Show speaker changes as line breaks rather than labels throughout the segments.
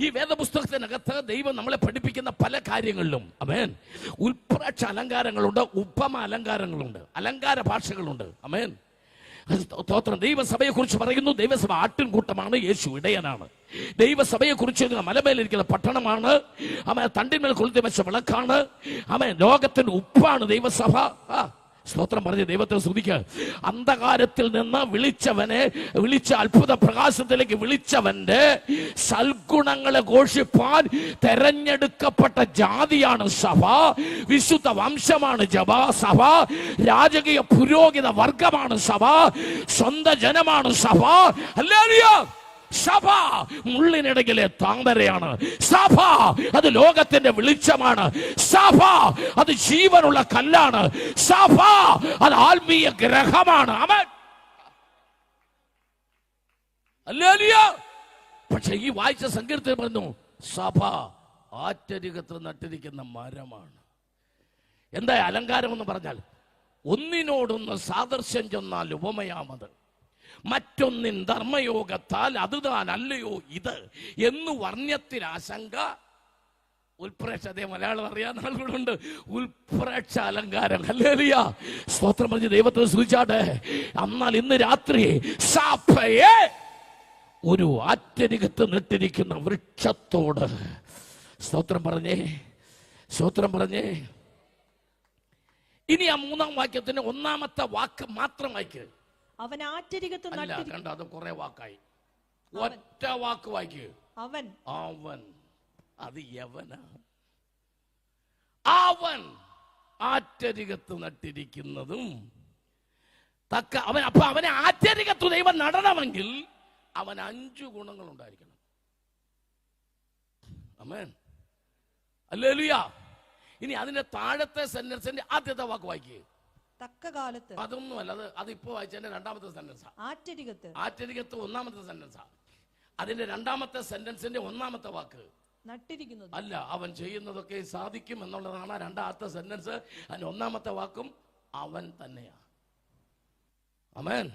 ഈ വേദപുസ്തകത്തിനകത്ത് ദൈവം നമ്മളെ പഠിപ്പിക്കുന്ന പല കാര്യങ്ങളിലും ആമേൻ ഉൽപ്രേക്ഷ അലങ്കാരങ്ങളുണ്ട്, ഉപമ അലങ്കാരങ്ങളുണ്ട്, അലങ്കാര ഭാഷകളുണ്ട്. ആമേൻ. സ്തോത്രം. ദൈവസഭയെ കുറിച്ച് പറയുന്നു, ദൈവസഭ ആട്ടിൻകൂട്ടമാണ്, യേശു ഇടയനാണ്. ദൈവസഭയെ കുറിച്ച് മലമേലിരിക്കുന്ന പട്ടണമാണ്, ആമേൻ, തണ്ടിന്മേൽ കൊളുത്തി വെച്ച വിളക്കാണ്, ആമേൻ, ലോകത്തിന്റെ ഉപ്പാണ് ദൈവസഭ. സ്തോത്രം പറഞ്ഞ് ദൈവത്തെ സ്തുതിക്കുക. അന്ധകാരത്തിൽ നിന്ന് വിളിച്ച അത്ഭുത പ്രകാശത്തിലേക്ക് വിളിച്ചവന്റെ സൽഗുണങ്ങളെ ഘോഷിപ്പാൻ തെരഞ്ഞെടുക്കപ്പെട്ട ജാതിയാണ് സഭ, വിശുദ്ധ വംശമാണ് സഭ, രാജകീയ പുരോഹിത വർഗമാണ് സഭ, സ്വന്തം ജനമാണ് സഭ. ഹല്ലേലൂയ. സഭ മുള്ളിനിടയിലെ താമരയാണ്. സഭ അത് ലോകത്തിന്റെ വെളിച്ചമാണ്. സഭ അത് ജീവനുള്ള കല്ലാണ്. സഭ അത് ആത്മീയ ഗ്രഹമാണ്. ആമേൻ. ഹല്ലേലൂയ. പക്ഷെ ഈ വായിച്ച സങ്കീർത്തനം പറഞ്ഞു, സഭ ആറ്റരികത്ത് നട്ടിരിക്കുന്ന മരമാണ്. എന്താ അലങ്കാരം എന്ന് പറഞ്ഞാൽ, ഒന്നിനോടൊന്ന് സാദൃശ്യം ചെന്നാൽ ഉപമയാമത്, മറ്റൊന്നിൻ ധർമ്മയോഗത്താൽ അത് താൻ അല്ലയോ ഇത് എന്ന് വർണ്ണ്യത്തിൽ ആശങ്ക. ഉൽപ്രേക്ഷ, അതേ മലയാളം അറിയാൻ ആളുകളുണ്ട്. ഉൽപ്രേക്ഷ അലങ്കാരം. ഹല്ലേലൂയ. സ്തോത്രം പറഞ്ഞ് ദൈവത്തെ സ്തുതിച്ചാട്ടെ. എന്നാൽ ഇന്ന് രാത്രി സഭയെ ഒരു ആറ്റരികത്ത് നട്ടിരിക്കുന്ന വൃക്ഷത്തോട്, സ്തോത്രം പറഞ്ഞേ, സ്തോത്രം പറഞ്ഞേ. ഇനി ആ 3-ാം വാക്യത്തിന് 1-ാമത്തെ വാക്ക് മാത്രം വായിക്കുക.
അവൻ ആറ്റരികത്ത്
കണ്ട, അത് കുറെ വാക്കായി. ഒറ്റ വാക്ക് വായിക്കുക. അവൻ. അവൻ അത് യവനാ. അവൻ ആറ്റരികത്ത് നട്ടിരിക്കുന്നതും അവൻ. അപ്പൊ അവനെ ആറ്റരികത്ത് ദൈവം നടണമെങ്കിൽ അവൻ 5 ഗുണങ്ങൾ ഉണ്ടായിരിക്കണം. ആമേൻ. ഹല്ലേലൂയ. ഇനി അതിന്റെ താഴത്തെ സെന്റൻസിന്റെ ആദ്യത്തെ വാക്ക് വായിക്കുക. തക്കകാലത്ത്. അതൊന്നുമല്ല, അതിപ്പോ വായിച്ചതിന്റെ 2-ാമത്തെ സെന്റൻസാ. ആറ്റരികത്ത്. 1-ാമത്തെ സെന്റൻസാ. അതിന്റെ 2-ാമത്തെ സെന്റൻസിന്റെ 1-ാമത്തെ വാക്ക് നട്ടിരിക്കുന്നത് അല്ല, അവൻ ചെയ്യുന്നതൊക്കെ സാധിക്കും എന്നുള്ളതാണ് 2-ാമത്തെ സെന്റൻസ്. അതിന്റെ 1-ാമത്തെ വാക്കും അവൻ തന്നെയാ. ആമേൻ.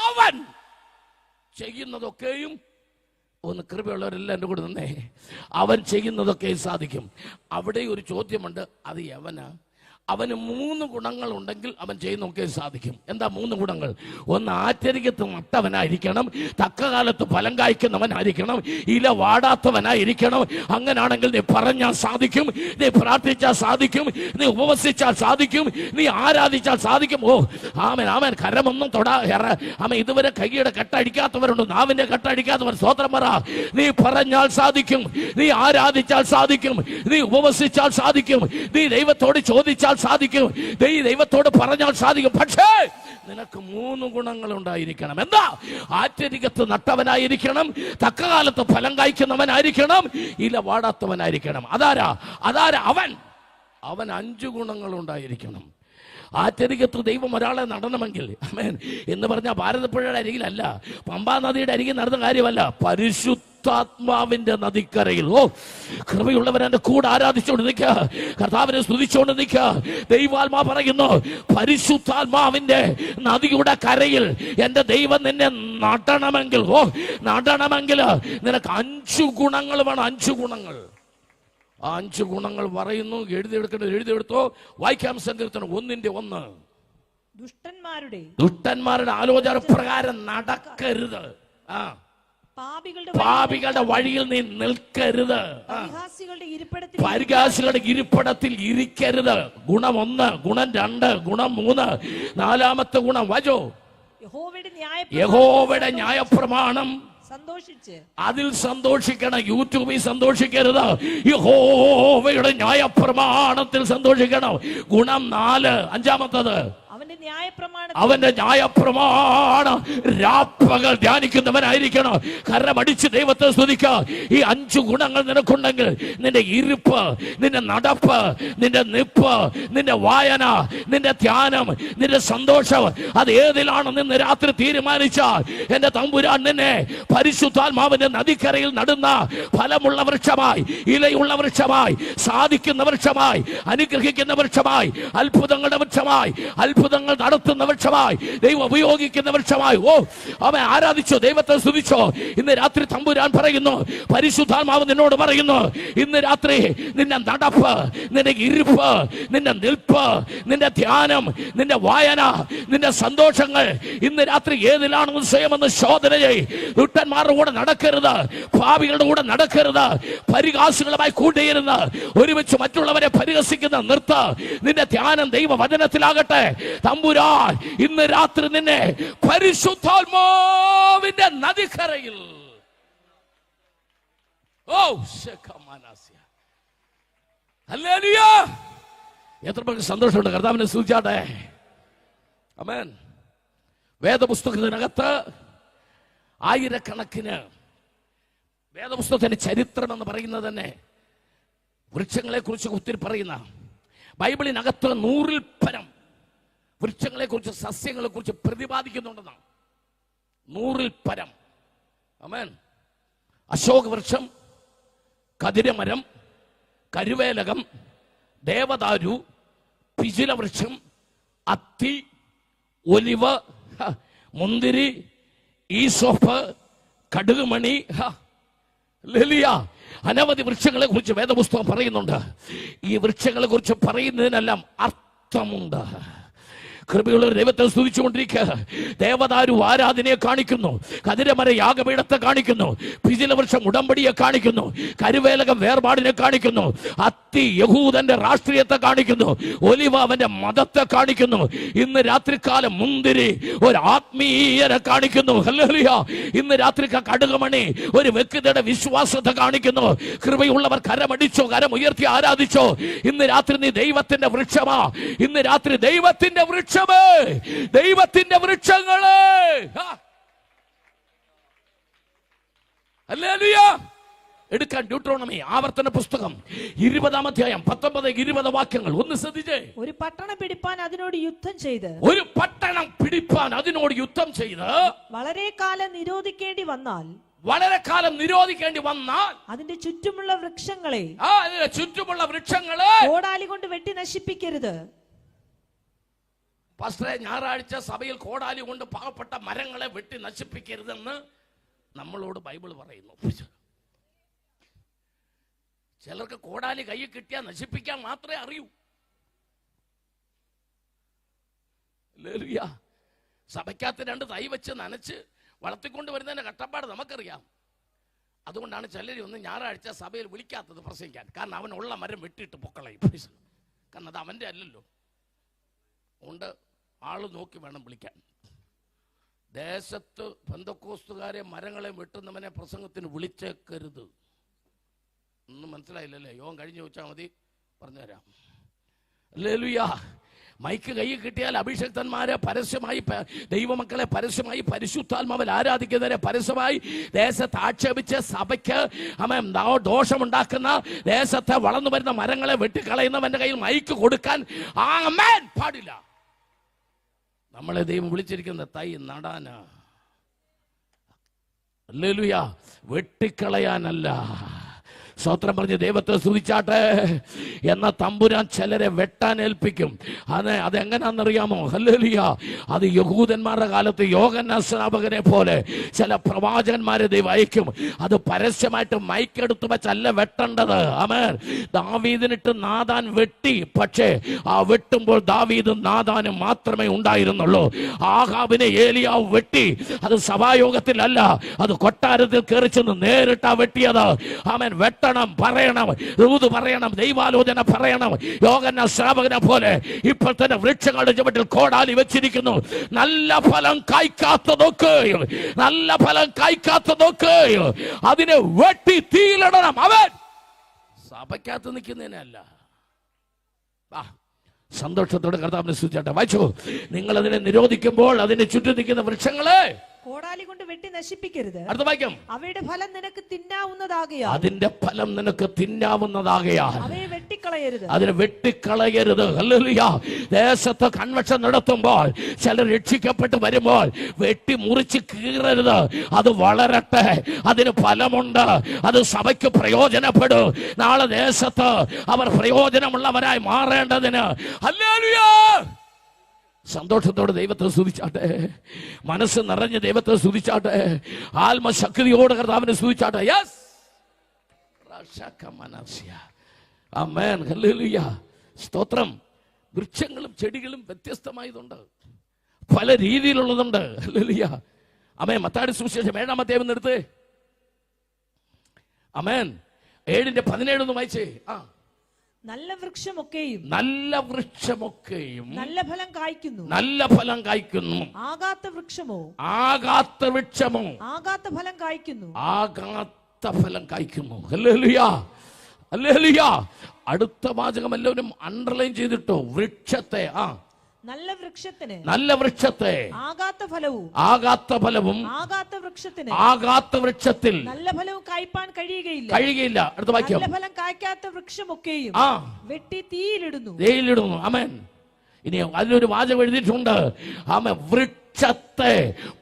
അവൻ ചെയ്യുന്നതൊക്കെയും, ഒന്ന് കൃപയുള്ളവരെല്ലാം എൻ്റെ കൂടെ നിന്നേ, അവൻ ചെയ്യുന്നതൊക്കെ സാധിക്കും. അവിടെ ഒരു ചോദ്യമുണ്ട്, അത് യവനാ. അവന് 3 ഗുണങ്ങൾ ഉണ്ടെങ്കിൽ അവൻ ചെയ്യുന്നൊക്കെ സാധിക്കും. എന്താ 3 ഗുണങ്ങൾ? ഒന്ന്, ആറ്റരികത്ത് നട്ടവനായിരിക്കണം, തക്കകാലത്ത് ഫലം കായ്ക്കുന്നവനായിരിക്കണം, ഇല വാടാത്തവനായിരിക്കണം. അങ്ങനാണെങ്കിൽ നീ പറഞ്ഞാൽ സാധിക്കും, നീ പ്രാർത്ഥിച്ചാൽ സാധിക്കും, നീ ഉപവസിച്ചാൽ സാധിക്കും, നീ ആരാധിച്ചാൽ സാധിക്കും. ഓ ആമേൻ, ആമേൻ. കരമൊന്നും ആമേൻ. ഇതുവരെ കൈയുടെ കെട്ടടിക്കാത്തവരുണ്ട്, നാവിന്റെ കെട്ടടിക്കാത്തവർ. സ്തോത്രം പറ. നീ പറഞ്ഞാൽ സാധിക്കും, നീ ആരാധിച്ചാൽ സാധിക്കും, നീ ഉപവസിച്ചാൽ സാധിക്കും, നീ ദൈവത്തോട് ചോദിച്ചാൽ സാധിക്കും, ദൈവത്തോട് പറഞ്ഞാൽ സാധിക്കും. പക്ഷേ നിനക്ക് 3 ഗുണങ്ങൾ ഉണ്ടായിരിക്കണം. എന്താ? ആറ്റരികത്ത് നട്ടവനായിരിക്കണം, തക്കകാലത്ത് ഫലം കായ്ക്കുന്നവനായിരിക്കണം, ഇല വാടാത്തവനായിരിക്കണം. അതാരാ? അവൻ 5 ഗുണങ്ങൾ ഉണ്ടായിരിക്കണം. ആറ്റരികത്ത് ദൈവം ഒരാളെ നടണമെങ്കിൽ, ആമേൻ, എന്ന് പറഞ്ഞാൽ ഭാരതപ്പുഴയുടെ അരികിലല്ല, പമ്പാ നദിയുടെ അരികിൽ നടന്ന കാര്യമല്ല, പരിശുദ്ധാത്മാവിന്റെ നദിക്കരയിൽ. ഓ കൃപയുള്ളവരെന്റെ കൂടെ ആരാധിച്ചുകൊണ്ട് നിൽക്കുക, കർത്താവിനെ സ്തുതിച്ചുകൊണ്ട് നിൽക്കുക. ദൈവാത്മാ പറയുന്നു, പരിശുദ്ധാത്മാവിന്റെ നദിയുടെ കരയിൽ എന്റെ ദൈവം നിന്നെ നടണമെങ്കിൽ, നടണമെങ്കിൽ നിനക്ക് 5 ഗുണങ്ങൾ വേണം. 5 ഗുണങ്ങൾ. 5 ഗുണങ്ങൾ പറയുന്നു. എഴുതിയെടുത്തോ. വായിക്കാം. സങ്കീർത്തനം 1:1. ദുഷ്ടന്മാരുടെ ആലോചന പ്രകാരം നടക്കരുത്, പാപികളുടെ വഴിയിൽ നീ നിൽക്കരുത്, പരിഹാസികളുടെ ഇരിപ്പിടത്തിൽ ഇരിക്കരുത്. ഗുണം 1, ഗുണം 2, ഗുണം 3. 4-ാമത്തെ ഗുണം വായിച്ചോ. യഹോവയുടെ ന്യായപ്രമാണം അതിൽ സന്തോഷിക്കണം. യൂട്യൂബിൽ സന്തോഷിക്കരുത്, യഹോവയുടെ ന്യായപ്രമാണത്തിൽ സന്തോഷിക്കണം. ഗുണം 4. 5-ാമത്തത് അവന്റെ ന്യായപ്രമാണം രാപ്പകൽ ധ്യാനിക്കുന്നവനായിരിക്കണം. കരമടിച്ച് ദൈവത്തെ സ്തുതിക്കുക. ഈ 5 ഗുണങ്ങൾ നിനക്കുണ്ടെങ്കിൽ നിന്റെ ഇരിപ്പ്, നിന്റെ നടപ്പ്, നിന്റെ നിപ്പ്, നിന്റെ വായന, നിന്റെ ധ്യാനം, നിന്റെ സന്തോഷം, അത് ഏതിലാണെന്ന് ഇന്ന് രാത്രി തീരുമാനിച്ചാൽ എന്റെ തമ്പുരാൻ നിന്നെ പരിശുദ്ധാത്മാവിന്റെ നദിക്കരയിൽ നടുന്ന ഫലമുള്ള വൃക്ഷമായി, ഇലയുള്ള വൃക്ഷമായി, സാധിക്കുന്ന വൃക്ഷമായി, അനുഗ്രഹിക്കുന്ന വൃക്ഷമായി, അത്ഭുതങ്ങളുടെ വൃക്ഷമായി, അത്ഭുത അത്ഭുതങ്ങൾ നടത്തുന്ന വൃക്ഷമായി, ദൈവം ഉപയോഗിക്കുന്ന വൃക്ഷമായി. ഓ, അവൻ ആരാധിച്ചോ, ദൈവത്തെ സ്തുതിച്ചോ. ഇന്ന് രാത്രി തമ്പുരാൻ പറയുന്നു, പരിശുദ്ധാത്മാവ് നിന്നോട് പറയുന്നു, ഇന്ന് രാത്രി നിന്റെ നടപ്പ്, നിന്റെ ഇരിപ്പ്, നിന്റെ നിൽപ്പ്, നിന്റെ ധ്യാനം, നിന്റെ വായന, നിന്റെ സന്തോഷങ്ങൾ ഇന്ന് രാത്രി ഏതിലാണെന്ന് സ്വയമെന്ന് ശോധന ചെയ്. ദുഷ്ടന്മാരുടെ കൂടെ നടക്കരുത്, പാപികളുടെ കൂടെ നടക്കരുത്, പരിഹാസികളുമായി കൂടിയിരുന്ന് ഒരുമിച്ച് മറ്റുള്ളവരെ പരിഹസിക്കുന്ന നിർത്ത്. നിന്റെ ധ്യാനം ദൈവവചനത്തിലാകട്ടെ. തമ്പുരാൻ ഇന്ന് രാത്രി നിന്നെ പരിശുദ്ധാത്മാവിന്റെ നദിക്കരയിൽ, ഓ ശകമാനാസ്യ, ഹല്ലേലൂയ. എത്ര പേർക്ക് സന്തോഷമുണ്ട്? കർത്താവിനെ സ്തുതിച്ചാട്ടെ. ആമേൻ. വേദപുസ്തകത്തിനകത്ത് ആയിരക്കണക്കിന്, വേദപുസ്തകത്തിന്റെ ചരിത്രം എന്ന് പറയുന്നത് തന്നെ വൃക്ഷങ്ങളെ കുറിച്ച് ഒത്തിരി പറയുന്ന, ബൈബിളിനകത്ത് 100-ൽ പരം വൃക്ഷങ്ങളെ കുറിച്ച്, സസ്യങ്ങളെ കുറിച്ച് പ്രതിപാദിക്കുന്നുണ്ടെന്നാണ്. 100-ൽ പരം. ആമേൻ. അശോക വൃക്ഷം, കതിരമരം, കരുവേലകം, ദേവദാരു, പിചില വൃക്ഷം, അത്തി, ഒലിവ്, മുന്തിരി, ഈസോപ്പ്, കടുകുമണി, ലിലിയ, അനവധി വൃക്ഷങ്ങളെ കുറിച്ച് വേദപുസ്തകം പറയുന്നുണ്ട്. ഈ വൃക്ഷങ്ങളെ കുറിച്ച് പറയുന്നതിനെല്ലാം അർത്ഥമുണ്ട്. കൃപയുള്ള ദൈവത്തെ സ്തുതിച്ചുകൊണ്ടിരിക്കുക. ദേവദാരു ആരാധനയെ കാണിക്കുന്നു, കതിരമര യാഗപീഠത്തെ കാണിക്കുന്നു, പിചിലവൃക്ഷം ഉടമ്പടിയെ കാണിക്കുന്നു, കരുവേലകം വേർപാടിനെ കാണിക്കുന്നു, അത്തി യഹൂദന്റെ രാഷ്ട്രീയത്തെ കാണിക്കുന്നു, ഒലിവ അവന്റെ മതത്തെ കാണിക്കുന്നു. ഇന്ന് രാത്രികാലം മുന്തിരി ഒരു ആത്മീയരെ കാണിക്കുന്നു. ഹല്ലേലൂയ. ഇന്ന് രാത്രി കടുകുമണി ഒരു വ്യക്തിയുടെ വിശ്വാസത്തെ കാണിക്കുന്നു. കൃപയുള്ളവർ കരമടിച്ചോ, കരമുയർത്തി ആരാധിച്ചോ. ഇന്ന് രാത്രി നീ ദൈവത്തിന്റെ വൃക്ഷമാ. ഇന്ന് രാത്രി ദൈവത്തിന്റെ വൃക്ഷമേ, ദൈവത്തിന്റെ വൃക്ഷങ്ങളെ. ഹല്ലേലൂയ. എടുക്കാൻ ഡ്യൂട്രോണമി, ആവർത്തന പുസ്തകം 20-ാം അധ്യായം 19-20 വാക്യങ്ങൾ ഒന്ന് ശ്രദ്ധിച്ചേ.
ഒരു പട്ടണം പിടിപ്പാൻ അതിനോട് യുദ്ധം ചെയ്ത്,
ഒരു പട്ടണം പിടിപ്പാൻ അതിനോട് യുദ്ധം ചെയ്ത്
വളരെ കാലം നിരോധിക്കേണ്ടി വന്നാൽ,
വളരെ കാലം നിരോധിക്കേണ്ടി വന്നാൽ
അതിന്റെ ചുറ്റുമുള്ള വൃക്ഷങ്ങളെ,
ചുറ്റുമുള്ള വൃക്ഷങ്ങളെ
കോടാലി കൊണ്ട് വെട്ടി നശിപ്പിക്കരുത്.
പാസ്റ്ററെ, ഞായറാഴ്ച സഭയിൽ കോടാലി കൊണ്ട് പാവപ്പെട്ട മരങ്ങളെ വെട്ടി നശിപ്പിക്കരുതെന്ന് നമ്മളോട് ബൈബിൾ പറയുന്നു. ചിലർക്ക് കോടാലി കയ്യിൽ കിട്ടിയാൽ നശിപ്പിക്കാൻ മാത്രമേ അറിയൂ. ഹല്ലേലൂയ. സഭയ്ക്കകത്ത് 2 തൈ വെച്ച് നനച്ച് വളർത്തിക്കൊണ്ട് വരുന്നതിന്റെ കഷ്ടപ്പാട് നമുക്കറിയാം. അതുകൊണ്ടാണ് ചിലരൊന്നും ഞായറാഴ്ച സഭയിൽ വിളിക്കാത്തത് പ്രസംഗിക്കാൻ. കാരണം അവനുള്ള മരം വെട്ടിയിട്ട് പൊക്കളയും. കാരണം അത് അവൻ്റെ അല്ലല്ലോ. അതുകൊണ്ട് ആള് നോക്കി വേണം വിളിക്കാൻ. ദേശത്ത് പെന്തക്കോസ്തുകാരെ മരങ്ങളെ വെട്ടുന്നവനെ പ്രസംഗത്തിന് വിളിച്ചേക്കരുത്. ഒന്നും മനസ്സിലായില്ലല്ലേ? യോഗം കഴിഞ്ഞ് ചോദിച്ചാൽ മതി, പറഞ്ഞുതരാം. ഹല്ലേലൂയ. മൈക്ക് കയ്യിൽ കിട്ടിയാൽ അഭിഷക്തന്മാരെ പരസ്യമായി, ദൈവമക്കളെ പരസ്യമായി, പരിശുദ്ധാത്മാവിൽ ആരാധിക്കുന്നവരെ പരസ്യമായി ദേശത്ത് ആക്ഷേപിച്ച് സഭയ്ക്ക് ദോഷമുണ്ടാക്കുന്ന, ദേശത്തെ വളർന്നു വരുന്ന മരങ്ങളെ വെട്ടിക്കളയുന്നവന്റെ കയ്യിൽ മൈക്ക് കൊടുക്കാൻ ആമേൻ പാടില്ല. നമ്മളെ ദൈവം വിളിച്ചിരിക്കുന്ന തൈ നടാനാ. ഹല്ലേലൂയ. വെട്ടിക്കളയാനല്ല. സ്തോത്രം പറഞ്ഞ് ദൈവത്തെ സ്തുതിച്ചാട്ടെ. എന്ന തമ്പുരാൻ ചിലരെ വെട്ടാൻ ഏൽപ്പിക്കും. അതെങ്ങനാന്നറിയാമോ? ഹല്ലേലൂയ. അത് യഹൂദന്മാരുടെ കാലത്ത് യോഹന്നാൻ സ്നാപകനെ പോലെ ചില പ്രവാചകന്മാരെ ദൈവം അയക്കും. അത് പരസ്യമായിട്ട് മൈക്കെടുത്ത് വെച്ചല്ല വെട്ടേണ്ടത്. ആമേൻ. ദാവീദിനിട്ട് നാഥാൻ വെട്ടി. പക്ഷേ ആ വെട്ടുമ്പോൾ ദാവീദും നാഥാനും മാത്രമേ ഉണ്ടായിരുന്നുള്ളൂ. ആഹാബിനെ ഏലിയാവ് വെട്ടി. അത് സഭായോഗത്തിലല്ല, അത് കൊട്ടാരത്തിൽ കയറി ചെന്ന് നേരിട്ടാ വെട്ടിയത്. ആമേൻ. വെട്ടണം, പറയണം, റൂത് പറയണം, ദൈവാലോചന പറയണം. യോഹന്നാൻ ശ്രാവകനെ പോലെ ഇപ്പോൾ തന്നെ വൃക്ഷങ്ങളുടെ ചുവട്ടിൽ കോടാലി വെച്ചിരിക്കുന്നു. നല്ല ഫലം കായ്ക്കാത്തതൊക്കെയും, നല്ല ഫലം കായ്ക്കാത്തതൊക്കെയും അതിനെ വെട്ടി തീയിലിടണം. അവൻ സഭയ്ക്കകത്ത് നിൽക്കുന്നതിനല്ല. സന്തോഷത്തോടെ കർത്താവിനെ സ്തുതിച്ചാട്ടെ. വായിച്ചു. നിങ്ങൾ അതിനെ നിരോധിക്കുമ്പോൾ അതിനെ ചുറ്റും നിൽക്കുന്ന വൃക്ഷങ്ങളെ
കോടാലി കൊണ്ട് വെട്ടി നശിപ്പിക്കരുത്.
അടുത്ത വാക്യം.
അവയുടെ ഫലം നിനക്ക് തിന്നാവുന്നതാകയാൽ,
അതിന്റെ ഫലം നിനക്ക് തിന്നാവുന്നതാകയാൽ
അവയെ വെട്ടിക്കളയരുത്.
അതിനെ വെട്ടിക്കളയരുത്. ഹല്ലേലൂയ. ദേശത്ത് കൺവെൻഷൻ നടത്തുമ്പോൾ ചിലർ രക്ഷിക്കപ്പെട്ട് വരുമ്പോൾ വെട്ടി മുറിച്ച് കീറരുത്. അത് വളരട്ടെ, അതിന് ഫലമുണ്ട്, അത് സഭയ്ക്ക് പ്രയോജനപ്പെടും. നാളെ ദേശത്ത് അവർ പ്രയോജനമുള്ളവരായി മാറേണ്ടതിന്. ഹല്ലേലൂയ. സന്തോഷത്തോടെ ദൈവത്തെ സ്തുതിച്ചാട്ടെ. മനസ്സ് നിറഞ്ഞ് ദൈവത്തെ സ്തുതിച്ചാട്ടെ. ആത്മശക്തിയോടെ കർത്താവിനെ സ്തുതിച്ചാട്ടെ. യെസ്, ആമേൻ, ഹല്ലേലൂയ, സ്തോത്രം. വൃക്ഷങ്ങളും ചെടികളും വ്യത്യസ്തമായതുണ്ട്, പല രീതിയിലുള്ളതുണ്ട്. ഹല്ലേലൂയ, ആമേൻ. മത്തായിയുടെ സുവിശേഷം 7-ാം അധ്യായം എടുത്ത് ആമേൻ 7:17 വായിച്ചേ.
നല്ല വൃക്ഷമൊക്കെയും
നല്ല വൃക്ഷമൊക്കെയും
നല്ല ഫലം കായ്ക്കുന്നു,
നല്ല ഫലം കായ്ക്കുന്നു.
ആകാത്ത വൃക്ഷമോ
ആകാത്ത വൃക്ഷമോ
ആകാത്ത ഫലം കായ്ക്കുന്നു,
ആകാത്ത ഫലം കായ്ക്കുന്നു. Hallelujah, hallelujah. അടുത്ത വാചകം എല്ലാവരും അണ്ടർലൈൻ ചെയ്തിട്ടോ. വൃക്ഷത്തെ,
നല്ല വൃക്ഷത്തിന്
നല്ല വൃക്ഷത്തെ
ആകാത്ത ഫലവും
ആകാത്ത ഫലവും
ആകാത്ത വൃക്ഷത്തിന്
ആകാത്ത വൃക്ഷത്തിൽ
നല്ല ഫലവും കായ്പാൻ
കഴിയുകയില്ല. അടുത്ത വാക്യം.
നല്ല ഫലം കായ്ക്കാത്ത വൃക്ഷമൊക്കെയും വെട്ടി തീയിലിടുന്നു.
ആമേൻ. ഇനി അതിലൊരു വാചകം എഴുതിയിട്ടുണ്ട്. ആമേൻ, വൃക്ഷത്തെ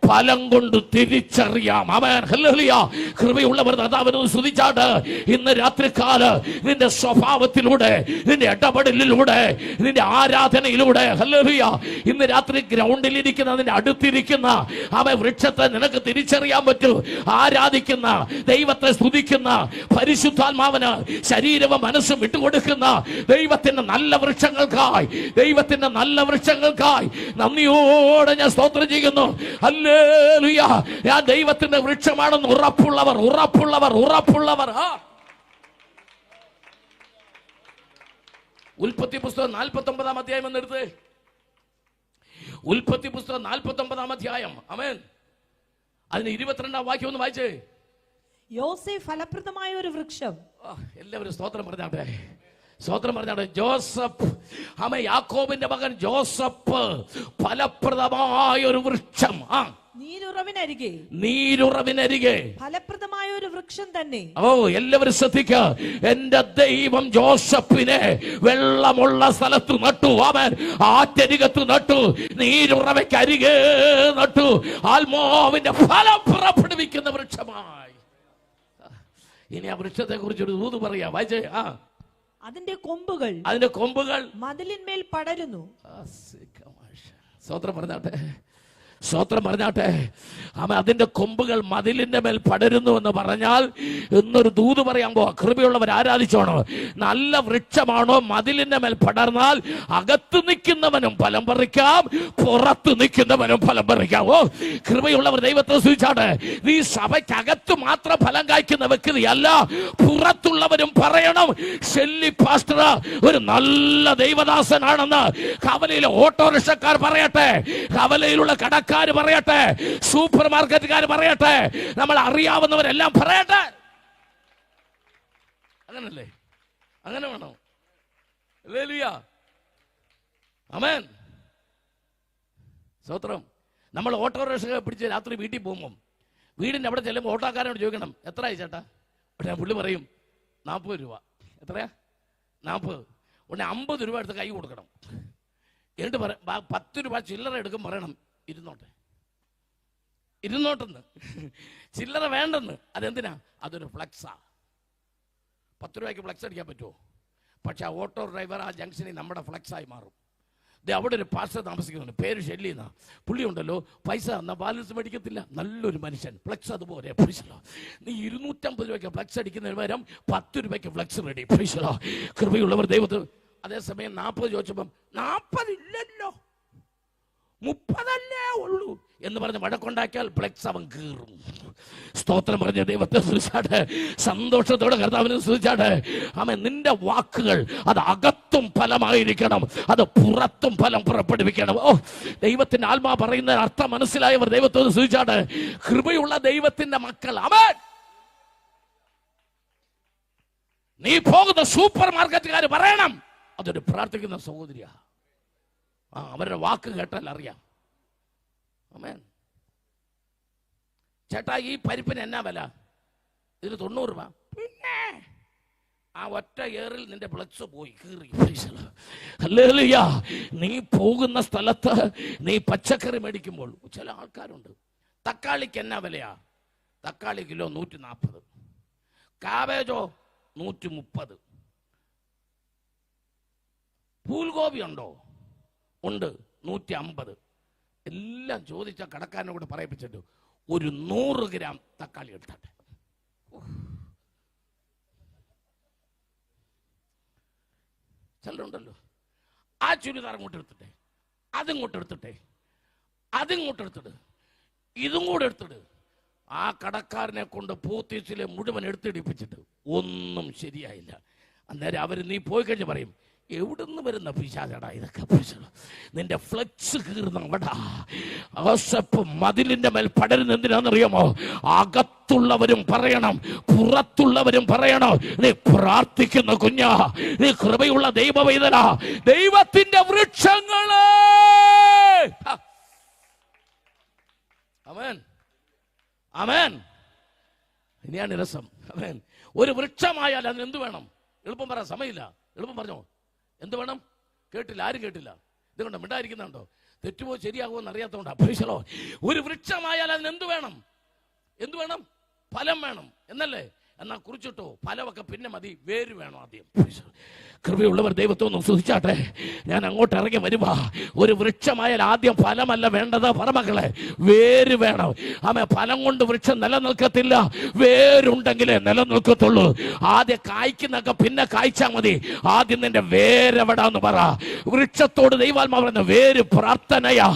ഫലം കൊണ്ട് തിരിച്ചറിയാം. ആമേൻ, ഹല്ലേലൂയ. കൃപയുള്ളവർ കർത്താവിനെ സ്തുതിച്ചാട്ട് ഇന്ന് രാത്രികാല നിന്റെ സ്വഭാവത്തിലൂടെ, നിന്റെ ഇടപെടലിലൂടെ, നിന്റെ ആരാധനയിലൂടെ, ഹല്ലേലൂയ, ഇന്ന് രാത്രി ഗ്രൗണ്ടിൽ ഇരിക്കുന്ന, നിന്റെ അടുത്തിരിക്കുന്ന ആമേൻ വൃക്ഷത്തെ നിനക്ക് തിരിച്ചറിയാൻ പറ്റൂ. ആരാധിക്കുന്ന, ദൈവത്തെ സ്തുതിക്കുന്ന, പരിശുദ്ധാത്മാവിന് ശരീരവും മനസ്സും വിട്ടുകൊടുക്കുന്ന ദൈവത്തിന്റെ നല്ല വൃക്ഷങ്ങൾക്കായി, ദൈവത്തിന്റെ നല്ല വൃക്ഷങ്ങൾക്കായി നന്ദിയോടെ ഞാൻ സ്തോത്രം ചെയ്യുന്നു. ഹല്ലേലൂയ. ഞാൻ ദൈവത്തിന്റെ വൃക്ഷമാണെന്ന് ഉറപ്പുള്ളവർ. ഉൽപ്പത്തി പുസ്തകം 49-ാം അധ്യായം എന്നെടുത്ത്. ഉൽപ്പത്തി പുസ്തകം 49-ാം അധ്യായം. ആമേൻ. അതിന് 22-ാം വാക്യം ഒന്ന് വായിച്ചേ.
യോസേഫ് ഫലപ്രദമായ ഒരു വൃക്ഷം.
എല്ലാവരും സ്തോത്രം പറഞ്ഞാട്ടെ, സ്തോത്രം പറഞ്ഞാട്ടെ. ജോസഫ്, യാക്കോബിന്റെ മകൻ ജോസഫ് ഫലപ്രദമായ ഒരു വൃക്ഷം. നീരുറവിനരികെ
ഫലപ്രദമായ ഒരു വൃക്ഷം തന്നെ.
എല്ലാവരും ശ്രദ്ധിക്ക. എന്റെ ദൈവം ജോസഫിനെ വെള്ളമുള്ള സ്ഥലത്ത് നട്ടു. അവൻ ആറ്റരികത്ത് നട്ടു, നീരുറവയ്ക്ക് അരികെ നട്ടു. ആത്മാവിന്റെ ഫലം പുറപ്പെടുവിക്കുന്ന വൃക്ഷമായി. ഇനി ആ വൃക്ഷത്തെ കുറിച്ചൊരു ദൂത് പറയാ. വായിച്ചേ.
അതിന്റെ കൊമ്പുകൾ മതിലിന്മേൽ പടരുന്നു.
സ്തോത്രം പറഞ്ഞാട്ടെ, സ്തോത്രം പറഞ്ഞാട്ടെ. അതിന്റെ കൊമ്പുകൾ മതിലിന്റെ മേൽ പടരുന്നു എന്ന് പറഞ്ഞാൽ എന്നൊരു ദൂത് പറയാൻ പോവാ. കൃപയുള്ളവർ ആരാധിച്ചോണോ. നല്ല വൃക്ഷമാണോ മതിലിന്റെ മേൽ പടർന്നാൽ അകത്ത് നിൽക്കുന്നവനും ഫലം പറിക്കാം, പുറത്ത് നിൽക്കുന്നവനും ഫലം പറിക്കാം. കൃപയുള്ളവർ ദൈവത്തെ സ്തുതിച്ചാട്ടെ. നീ സഭയ്ക്കകത്ത് മാത്രം ഫലം കായ്ക്കുന്ന വ്യക്തിയല്ല, പുറത്തുള്ളവരും പറയണം ഷെല്ലി പാസ്റ്റർ ഒരു നല്ല ദൈവദാസനാണെന്ന്. കവലയിലെ ഓട്ടോറിക്ഷക്കാർ പറയട്ടെ, കവലയിലുള്ള കടക്കാർ പറയട്ടെ, സൂപ്പർ മാർക്കറ്റുകാർ പറയട്ടെ, നമ്മൾ അറിയാവുന്നവരെല്ലാം പറയട്ടെ. അങ്ങനല്ലേ? അങ്ങനെ വേണോ? ഹല്ലേലൂയ, ആമേൻ, സ്തോത്രം. നമ്മൾ ഓട്ടോറിക്ഷ പിടിച്ച് രാത്രി വീട്ടിൽ പോകുമ്പോൾ വീടിൻ്റെ അവിടെ ചെല്ലുമ്പോൾ ഓട്ടോക്കാരനോട് ചോദിക്കണം, എത്രയായി ചേട്ടാ? ഉടനെ പുള്ളി പറയും 40 രൂപ. എത്രയാ? 40. ഉടനെ 50 രൂപ എടുത്ത് കൈ കൊടുക്കണം. എന്നിട്ട് 10 രൂപ ചില്ലറ എടുക്കും, പറയണം ഇരുന്നോട്ടെന്ന്. ചില്ലറ വേണ്ടെന്ന്. അതെന്തിനാ? അതൊരു ഫ്ലക്സാ. 10 രൂപയ്ക്ക് ഫ്ലക്സ് അടിക്കാൻ പറ്റുമോ? പക്ഷെ ആ ഓട്ടോ ഡ്രൈവർ ആ ജംഗ്ഷനിൽ നമ്മുടെ ഫ്ലക്സായി മാറും. അവിടെ ഒരു പാസ്റ്റർ താമസിക്കുന്നുണ്ട്, പേര് ഷെല്ലിന്നാ. പുള്ളി ഉണ്ടല്ലോ, പൈസ എന്നാൽ ബാലൻസ് മേടിക്കത്തില്ല. നല്ലൊരു മനുഷ്യൻ. ഫ്ലക്സ് അതുപോലെ. നീ 250 രൂപയ്ക്ക് ഫ്ലക്സ് അടിക്കുന്നതിന് പകരം 10 രൂപയ്ക്ക് ഫ്ലക്സ് റെഡി. കൃപയുള്ളവർ ദൈവത്ത്. അതേസമയം 40 ചോദിച്ചപ്പം 40 ഇല്ലല്ലോ, 30 ഉള്ളൂ എന്ന് പറഞ്ഞ് വഴക്കുണ്ടാക്കിയാൽ ഫ്ലെക്സ് അവൻ കീറും. സ്തോത്രം പറഞ്ഞ ദൈവത്തെ സ്തുതിച്ചാട്ടെ, സന്തോഷത്തോടെ കർത്താവിനെ സ്തുതിച്ചാട്ടെ. ആമേൻ. നിന്റെ വാക്കുകൾ അത് അകത്തും ഫലമായിരിക്കണം, അത് പുറത്തും ഫലം പുറപ്പെടുവിക്കണം. ദൈവത്തിന്റെ ആത്മാ പറയുന്ന അർത്ഥം മനസ്സിലായവർ ദൈവത്തോട് സ്തുതിച്ചാട്ടെ. കൃപയുള്ള ദൈവത്തിന്റെ മക്കൾ, ആമേൻ. നീ പോകുന്ന സൂപ്പർ മാർക്കറ്റുകാർ പറയണം അതൊരു പ്രാർത്ഥിക്കുന്ന സഹോദരിയാ. അവരുടെ വാക്ക് കേട്ടാൽ അറിയാം. ആമേൻ. ചേട്ടാ ഈ പരിപ്പിന് എന്നാ വില? ഇതിന് 90 രൂപ. പിന്നെ ആ ഒറ്റ ഏറിൽ നിന്റെ ഫ്ലക്സ് പോയി കീറി. ഹല്ലേലൂയ. നീ പോകുന്ന സ്ഥലത്ത് നീ പച്ചക്കറി മേടിക്കുമ്പോൾ ചില ആൾക്കാരുണ്ട്, തക്കാളിക്ക് എന്നാ വിലയാ? തക്കാളി കിലോ 140, കാബേജോ 130. ഫൂൽഗോപി ഉണ്ടോ? ഉണ്ട്, 150. എല്ലാം ചോദിച്ച കടക്കാരനെ കൂടെ പറയിപ്പിച്ചിട്ട് ഒരു 100 ഗ്രാം തക്കാളി എടുത്തട്ടെ. ചിലരുണ്ടല്ലോ, ആ ചുരിദാർ ഇങ്ങോട്ട് എടുത്തിട്ടെ, അതിങ്ങോട്ട് എടുത്തിട്ടെ, അതിങ്ങോട്ട് എടുത്തിട്ട്, ഇതും കൂടെ എടുത്തിട്ട്, ആ കടക്കാരനെ കൊണ്ട് പോത്തീസിലെ മുഴുവൻ എടുത്തിടിപ്പിച്ചിട്ട് ഒന്നും ശരിയായില്ല. അന്നേരം അവർ നീ പോയി കഴിഞ്ഞ് പറയും, എവിടുന്ന് വരുന്ന പിശാചടാ ഇതൊക്കെ? നിന്റെ ഫ്ലെക്സ് കീറുന്ന അവിടെ മതിലിന്റെ മേൽ പടരുന്ന എന്തിനാണെന്നറിയാമോ? അകത്തുള്ളവരും പറയണം, പുറത്തുള്ളവരും പറയണം, നീ പ്രാർത്ഥിക്കുന്ന കുഞ്ഞാ, നീ കൃപയുള്ള ദൈവവേദന, ദൈവത്തിന്റെ വൃക്ഷങ്ങളെ. ആമേൻ, ആമേൻ. ഇനിയാണ് രസം. ആമേൻ. ഒരു വൃക്ഷമായാൽ അതിന് എന്ത് വേണം? എളുപ്പം പറയാൻ സമയമില്ല, എളുപ്പം പറഞ്ഞോ. എന്ത് വേണം? കേട്ടില്ല, ആരും കേട്ടില്ല. ഇതുകൊണ്ട് മിണ്ടായിരിക്കുന്നുണ്ടോ? തെറ്റുപോ ശരിയാകുമോ എന്ന് അറിയാത്തതുകൊണ്ടാ. പ്രൈസലോ. ഒരു വൃക്ഷമായാൽ അതിന് എന്ത് വേണം? എന്ത് വേണം? ഫലം വേണം എന്നല്ലേ? എന്നാൽ കുറിച്ചിട്ടോ, ഫലമൊക്കെ പിന്നെ മതി, വേര് വേണം ആദ്യം. കൃപയുള്ളവർ ദൈവത്തെ ഒന്ന് സ്തുതിച്ചാട്ടെ. ഞാൻ അങ്ങോട്ട് ഇറങ്ങി വരുവാ. ഒരു വൃക്ഷമായാൽ ആദ്യം ഫലമല്ല വേണ്ടത്, പറമക്കളെ, വേര് വേണം. ആമേ. ഫലം കൊണ്ട് വൃക്ഷം നിലനിൽക്കത്തില്ല, വേരുണ്ടെങ്കിലേ നിലനിൽക്കത്തുള്ളൂ. ആദ്യം കായ്ക്കുന്നൊക്കെ പിന്നെ കായ്ച്ചാൽ മതി, ആദ്യം നിന്റെ വേരെവിടാന്ന് പറ. വൃക്ഷത്തോട് ദൈവാത്മാവ് പറയുന്ന വേര് പ്രാർത്ഥനയാ,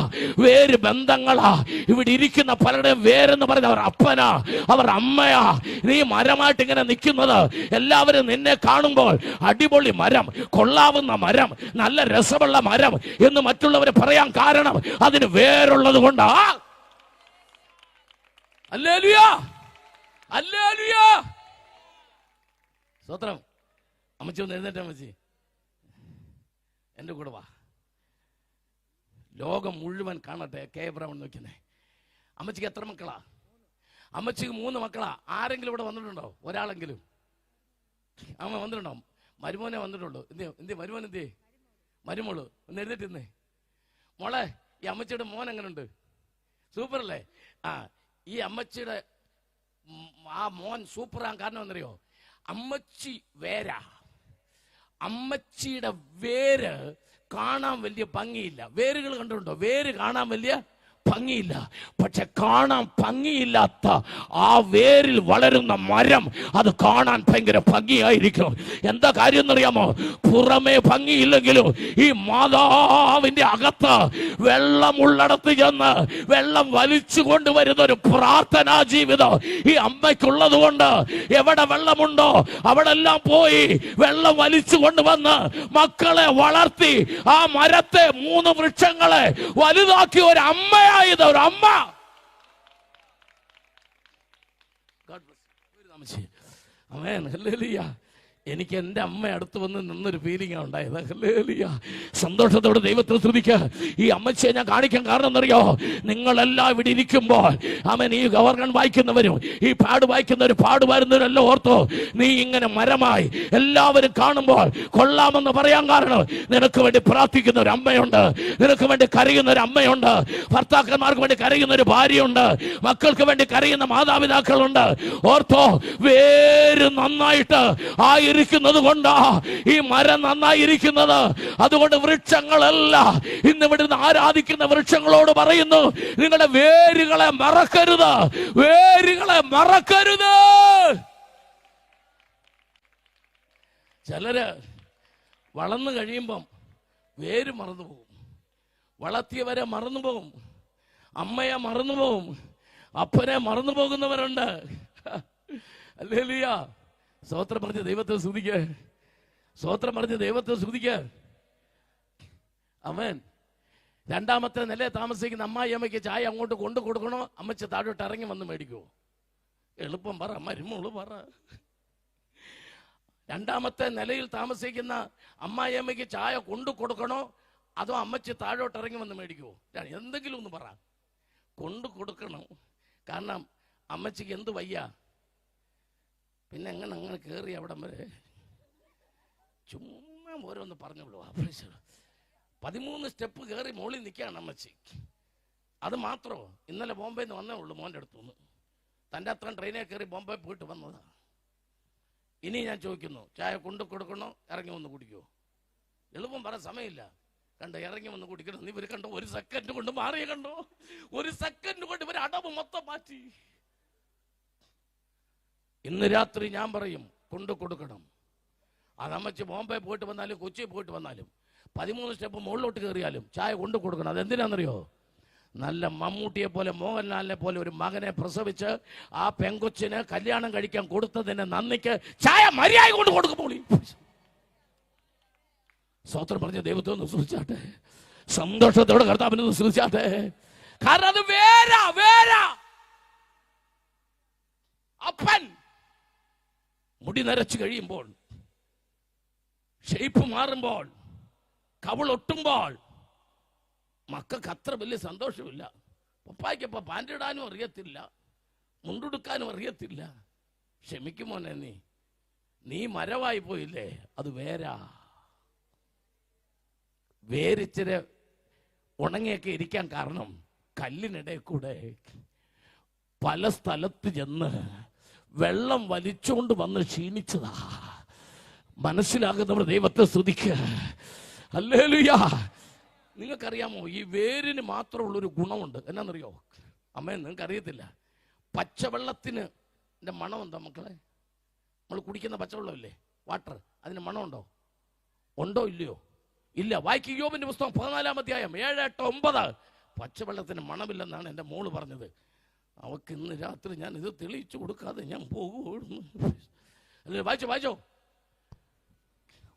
വേര് ബന്ധങ്ങളാ. ഇവിടെ ഇരിക്കുന്ന പലരുടെയും വേരെന്ന് പറയുന്നത് അവർ അപ്പനാ, അവർ അമ്മയാ. നീ മരമായിട്ട് ഇങ്ങനെ നിൽക്കുന്നത്, എല്ലാവരും നിന്നെ കാണുമ്പോൾ അടിപൊളി മരം, കൊള്ളാവുന്ന മരം, നല്ല രസമുള്ള മരം എന്ന് മറ്റുള്ളവർ പറയാൻ കാരണം അതിന് വേരുള്ളത് കൊണ്ടാ. Hallelujah, hallelujah. സ്തോത്രം. അമ്മച്ചി ഒന്ന് എഴുന്നേറ്റ. അമ്മച്ചി എന്റെ കൂടെ വാ. ലോകം മുഴുവൻ കാണട്ടെ കെ ബ്രൗൺ നോക്കുന്നേ. അമ്മച്ചിക്ക് എത്ര മക്കളാ? അമ്മച്ചിക്ക് 3 മക്കളാ. ആരെങ്കിലും ഇവിടെ വന്നിട്ടുണ്ടോ? ഒരാളെങ്കിലും? അമ്മ വന്നിട്ടുണ്ടോ? മരുമോനെ വന്നിട്ടുള്ളൂ. എന്ത് മരുമോൻ? എന്തേ മരുമോള്? ഒന്ന് എഴുന്നേറ്റ്. മോളെ, ഈ അമ്മച്ചിയുടെ മോൻ എങ്ങനെയുണ്ട്? സൂപ്പർ അല്ലേ? ആ, ഈ അമ്മച്ചിയുടെ ആ മോൻ സൂപ്പറാൻ കാരണം എന്നറിയോ? അമ്മച്ചി വേരാ. അമ്മച്ചിയുടെ വേര് കാണാൻ വലിയ ഭംഗിയില്ല. വേരുകൾ കണ്ടിട്ടുണ്ടോ? വേര് കാണാൻ വലിയ ഭംഗിയില്ല. പക്ഷെ കാണാൻ ഭംഗിയില്ലാത്ത ആ വേരിൽ വളരുന്ന മരം അത് കാണാൻ ഭയങ്കര ഭംഗിയായിരിക്കും. എന്താ കാര്യം എന്നറിയാമോ? പുറമേ ഭംഗിയില്ലെങ്കിലും ഈ മാതാവിന്റെ അകത്ത് വെള്ളമുള്ളിടത്ത് ചെന്ന് വെള്ളം വലിച്ചു കൊണ്ടുവരുന്ന ഒരു പ്രാർത്ഥനാ ജീവിതം ഈ അമ്മയ്ക്കുള്ളത് കൊണ്ട് എവിടെ വെള്ളമുണ്ടോ അവിടെ എല്ലാം പോയി വെള്ളം വലിച്ചു കൊണ്ടുവന്ന് മക്കളെ വളർത്തി ആ മരത്തെ 3 വൃക്ഷങ്ങളെ വലുതാക്കി ഒരു അമ്മയായത്. ഒരു അമ്മ. ആമേൻ, ഹല്ലേലൂയ. എനിക്ക് എൻ്റെ അമ്മ അടുത്ത് വന്ന് നിന്നൊരു ഫീലിംഗാണ് ഉണ്ടായത്. ഹല്ലേലൂയ. സന്തോഷത്തോടെ ദൈവത്തെ സ്തുതിക്കുക. ഈ അമ്മച്ചിയെ ഞാൻ കാണിക്കാൻ കാരണം എന്നറിയോ? നിങ്ങളെല്ലാം ഇവിടെ ഇരിക്കുമ്പോൾ ആമേൻ, ഈ ഗവർണൻ വായിക്കുന്നവരും ഈ പാട് വായിക്കുന്നവരും പാടുവാരുന്നവരെല്ലാം ഓർത്തോ, നീ ഇങ്ങനെ മരമായി എല്ലാവരും കാണുമ്പോൾ കൊള്ളാമെന്ന് പറയാൻ കാരണം നിനക്ക് വേണ്ടി പ്രാർത്ഥിക്കുന്ന ഒരു അമ്മയുണ്ട്, നിനക്ക് വേണ്ടി കരയുന്ന ഒരു അമ്മയുണ്ട്, ഭർത്താക്കന്മാർക്ക് വേണ്ടി കരയുന്ന ഒരു ഭാര്യയുണ്ട്, മക്കൾക്ക് വേണ്ടി കരയുന്ന മാതാപിതാക്കളുണ്ട്. ഓർത്തോ, വേര് നന്നായിട്ട് ഇരിക്കുന്നത് കൊണ്ടാ ഈ മരം നന്നായിരിക്കുന്നത്. അതുകൊണ്ട് വൃക്ഷങ്ങളെല്ലാം ഇന്ന് ഇവിടുന്ന് ആരാധിക്കുന്ന വൃക്ഷങ്ങളോട് പറയുന്നു, നിങ്ങളുടെ വേരുകളെ മറക്കരുത്, വേരുകളെ മറക്കരുത്. ചിലര് വളർന്നു കഴിയുമ്പം വേര് മറന്നുപോകും, വളർത്തിയവരെ മറന്നുപോകും, അമ്മയെ മറന്നുപോകും, അപ്പനെ മറന്നു പോകുന്നവരുണ്ട്. ഹല്ലേലൂയ. സ്തോത്രം പറഞ്ഞ് ദൈവത്തെ സ്തുതിക്ക, സ്തോത്രം പറഞ്ഞ് ദൈവത്തെ സ്തുതിക്ക. ആമേൻ. 2ാമത്തെ നിലയിൽ താമസിക്കുന്ന അമ്മായിയമ്മയ്ക്ക് ചായ അങ്ങോട്ട് കൊണ്ടു കൊടുക്കണോ, അമ്മച്ചി താഴോട്ട് ഇറങ്ങി വന്ന് മേടിക്കുമോ? എളുപ്പം പറ, മരുമോള് പറ. 2ാമത്തെ നിലയിൽ താമസിക്കുന്ന അമ്മായിയമ്മയ്ക്ക് ചായ കൊണ്ടു കൊടുക്കണോ, അതോ അമ്മച്ചി താഴോട്ട് ഇറങ്ങി വന്ന് മേടിക്കുമോ? എന്തെങ്കിലും ഒന്ന് പറ. കൊണ്ടു കൊടുക്കണം. കാരണം അമ്മച്ചിക്ക് എന്ത് വയ്യ, പിന്നെ അങ്ങനെ കയറി അവിടം വരെ ചുമ്മാ ഓരോന്ന് പറഞ്ഞോളൂ. 13 സ്റ്റെപ്പ് കയറി മുകളിൽ നിൽക്കുകയാണ് അമ്മച്ചി. അത് മാത്രമോ, ഇന്നലെ ബോംബെയിൽ നിന്ന് വന്നേ ഉള്ളൂ മോൻ്റെ അടുത്തുനിന്ന്. തൻ്റെ അത്രയും ട്രെയിനിൽ കയറി ബോംബെ പോയിട്ട് വന്നതാ. ഇനി ഞാൻ ചോദിക്കുന്നു, ചായ കൊണ്ടു കൊടുക്കണോ, ഇറങ്ങി വന്ന് കുടിക്കുമോ? എളുപ്പം പറ, സമയമില്ല. കണ്ടോ, ഇറങ്ങി വന്ന് കുടിക്കണം. ഇവർ കണ്ടോ, 1 സെക്കൻഡ് കൊണ്ട് മാറിയ കണ്ടോ, 1 സെക്കൻഡ് കൊണ്ട് ഇവർ അടവ് മൊത്തം മാറ്റി. ഇന്ന് രാത്രി ഞാൻ പറയും, കൊണ്ടു കൊടുക്കണം. അതമ്മച്ച് ബോംബെ പോയിട്ട് വന്നാലും കൊച്ചി പോയിട്ട് വന്നാലും 13 സ്റ്റെപ്പ് മുകളിലോട്ട് കയറിയാലും ചായ കൊണ്ടു കൊടുക്കണം. അതെന്തിനാണെന്നറിയോ? നല്ല മമ്മൂട്ടിയെ പോലെ, മോഹൻലാലിനെ പോലെ ഒരു മകനെ പ്രസവിച്ച് ആ പെങ്കൊച്ചിന് കല്യാണം കഴിക്കാൻ കൊടുത്തതിന്റെ നന്ദിക്ക് ചായ മര്യാദ കൊണ്ട് കൊടുക്കുമ്പോൾ സ്വത്രം പറഞ്ഞ ദൈവത്തെ ഒന്ന് സൂചിച്ചാട്ടെ, സന്തോഷത്തോടെ കർത്താവിനെ ഒന്ന് സൂചിച്ചാട്ടെ. കാരണം അത് വേരാ. അപ്പൻ മുടി നരച്ചു കഴിയുമ്പോൾ, ഷേപ്പ് മാറുമ്പോൾ, കവിളൊട്ടുമ്പോൾ മക്കൾക്ക് അത്ര വലിയ സന്തോഷമില്ല. പപ്പായ്ക്കപ്പ പാൻ്റ് ഇടാനും അറിയത്തില്ല, മുണ്ടെടുക്കാനും അറിയത്തില്ല. ക്ഷമിക്കുമോനെ, നീ മരവായി പോയില്ലേ, അത് വേരിച്ചിരി ഉണങ്ങിയൊക്കെ ഇരിക്കാൻ കാരണം കല്ലിനിടയിൽ കൂടെ പല സ്ഥലത്ത് ചെന്ന് വെള്ളം വലിച്ചുകൊണ്ട് വന്ന് ക്ഷീണിച്ചതാ. മനസ്സിലാകുന്നവർ ദൈവത്തെ സ്തുതിക്കുക. ഹല്ലേലൂയ. നിങ്ങൾക്കറിയാമോ, ഈ വേരിന് മാത്രമുള്ളൊരു ഗുണമുണ്ട്. എന്നാന്നറിയോ? അമ്മേ, നിങ്ങൾക്കറിയത്തില്ല. പച്ചവെള്ളത്തിന് മണം എന്താ മക്കളെ? നമ്മൾ കുടിക്കുന്ന പച്ചവെള്ളമില്ലേ, വാട്ടർ, അതിന് മണമുണ്ടോ? ഉണ്ടോ ഇല്ലയോ? ഇല്ല. വായിക്ക് യോബിന്റെ പുസ്തകം 14-ാം അധ്യായം 7, 8, 9. പച്ചവെള്ളത്തിന് മണമില്ലെന്നാണ് എൻ്റെ മോള് പറഞ്ഞത്. അവൾക്ക് ഇന്ന് രാത്രി ഞാൻ ഇത് തെളിയിച്ചു കൊടുക്കാതെ ഞാൻ പോകുന്നു. അല്ലേ, വായിച്ചോ.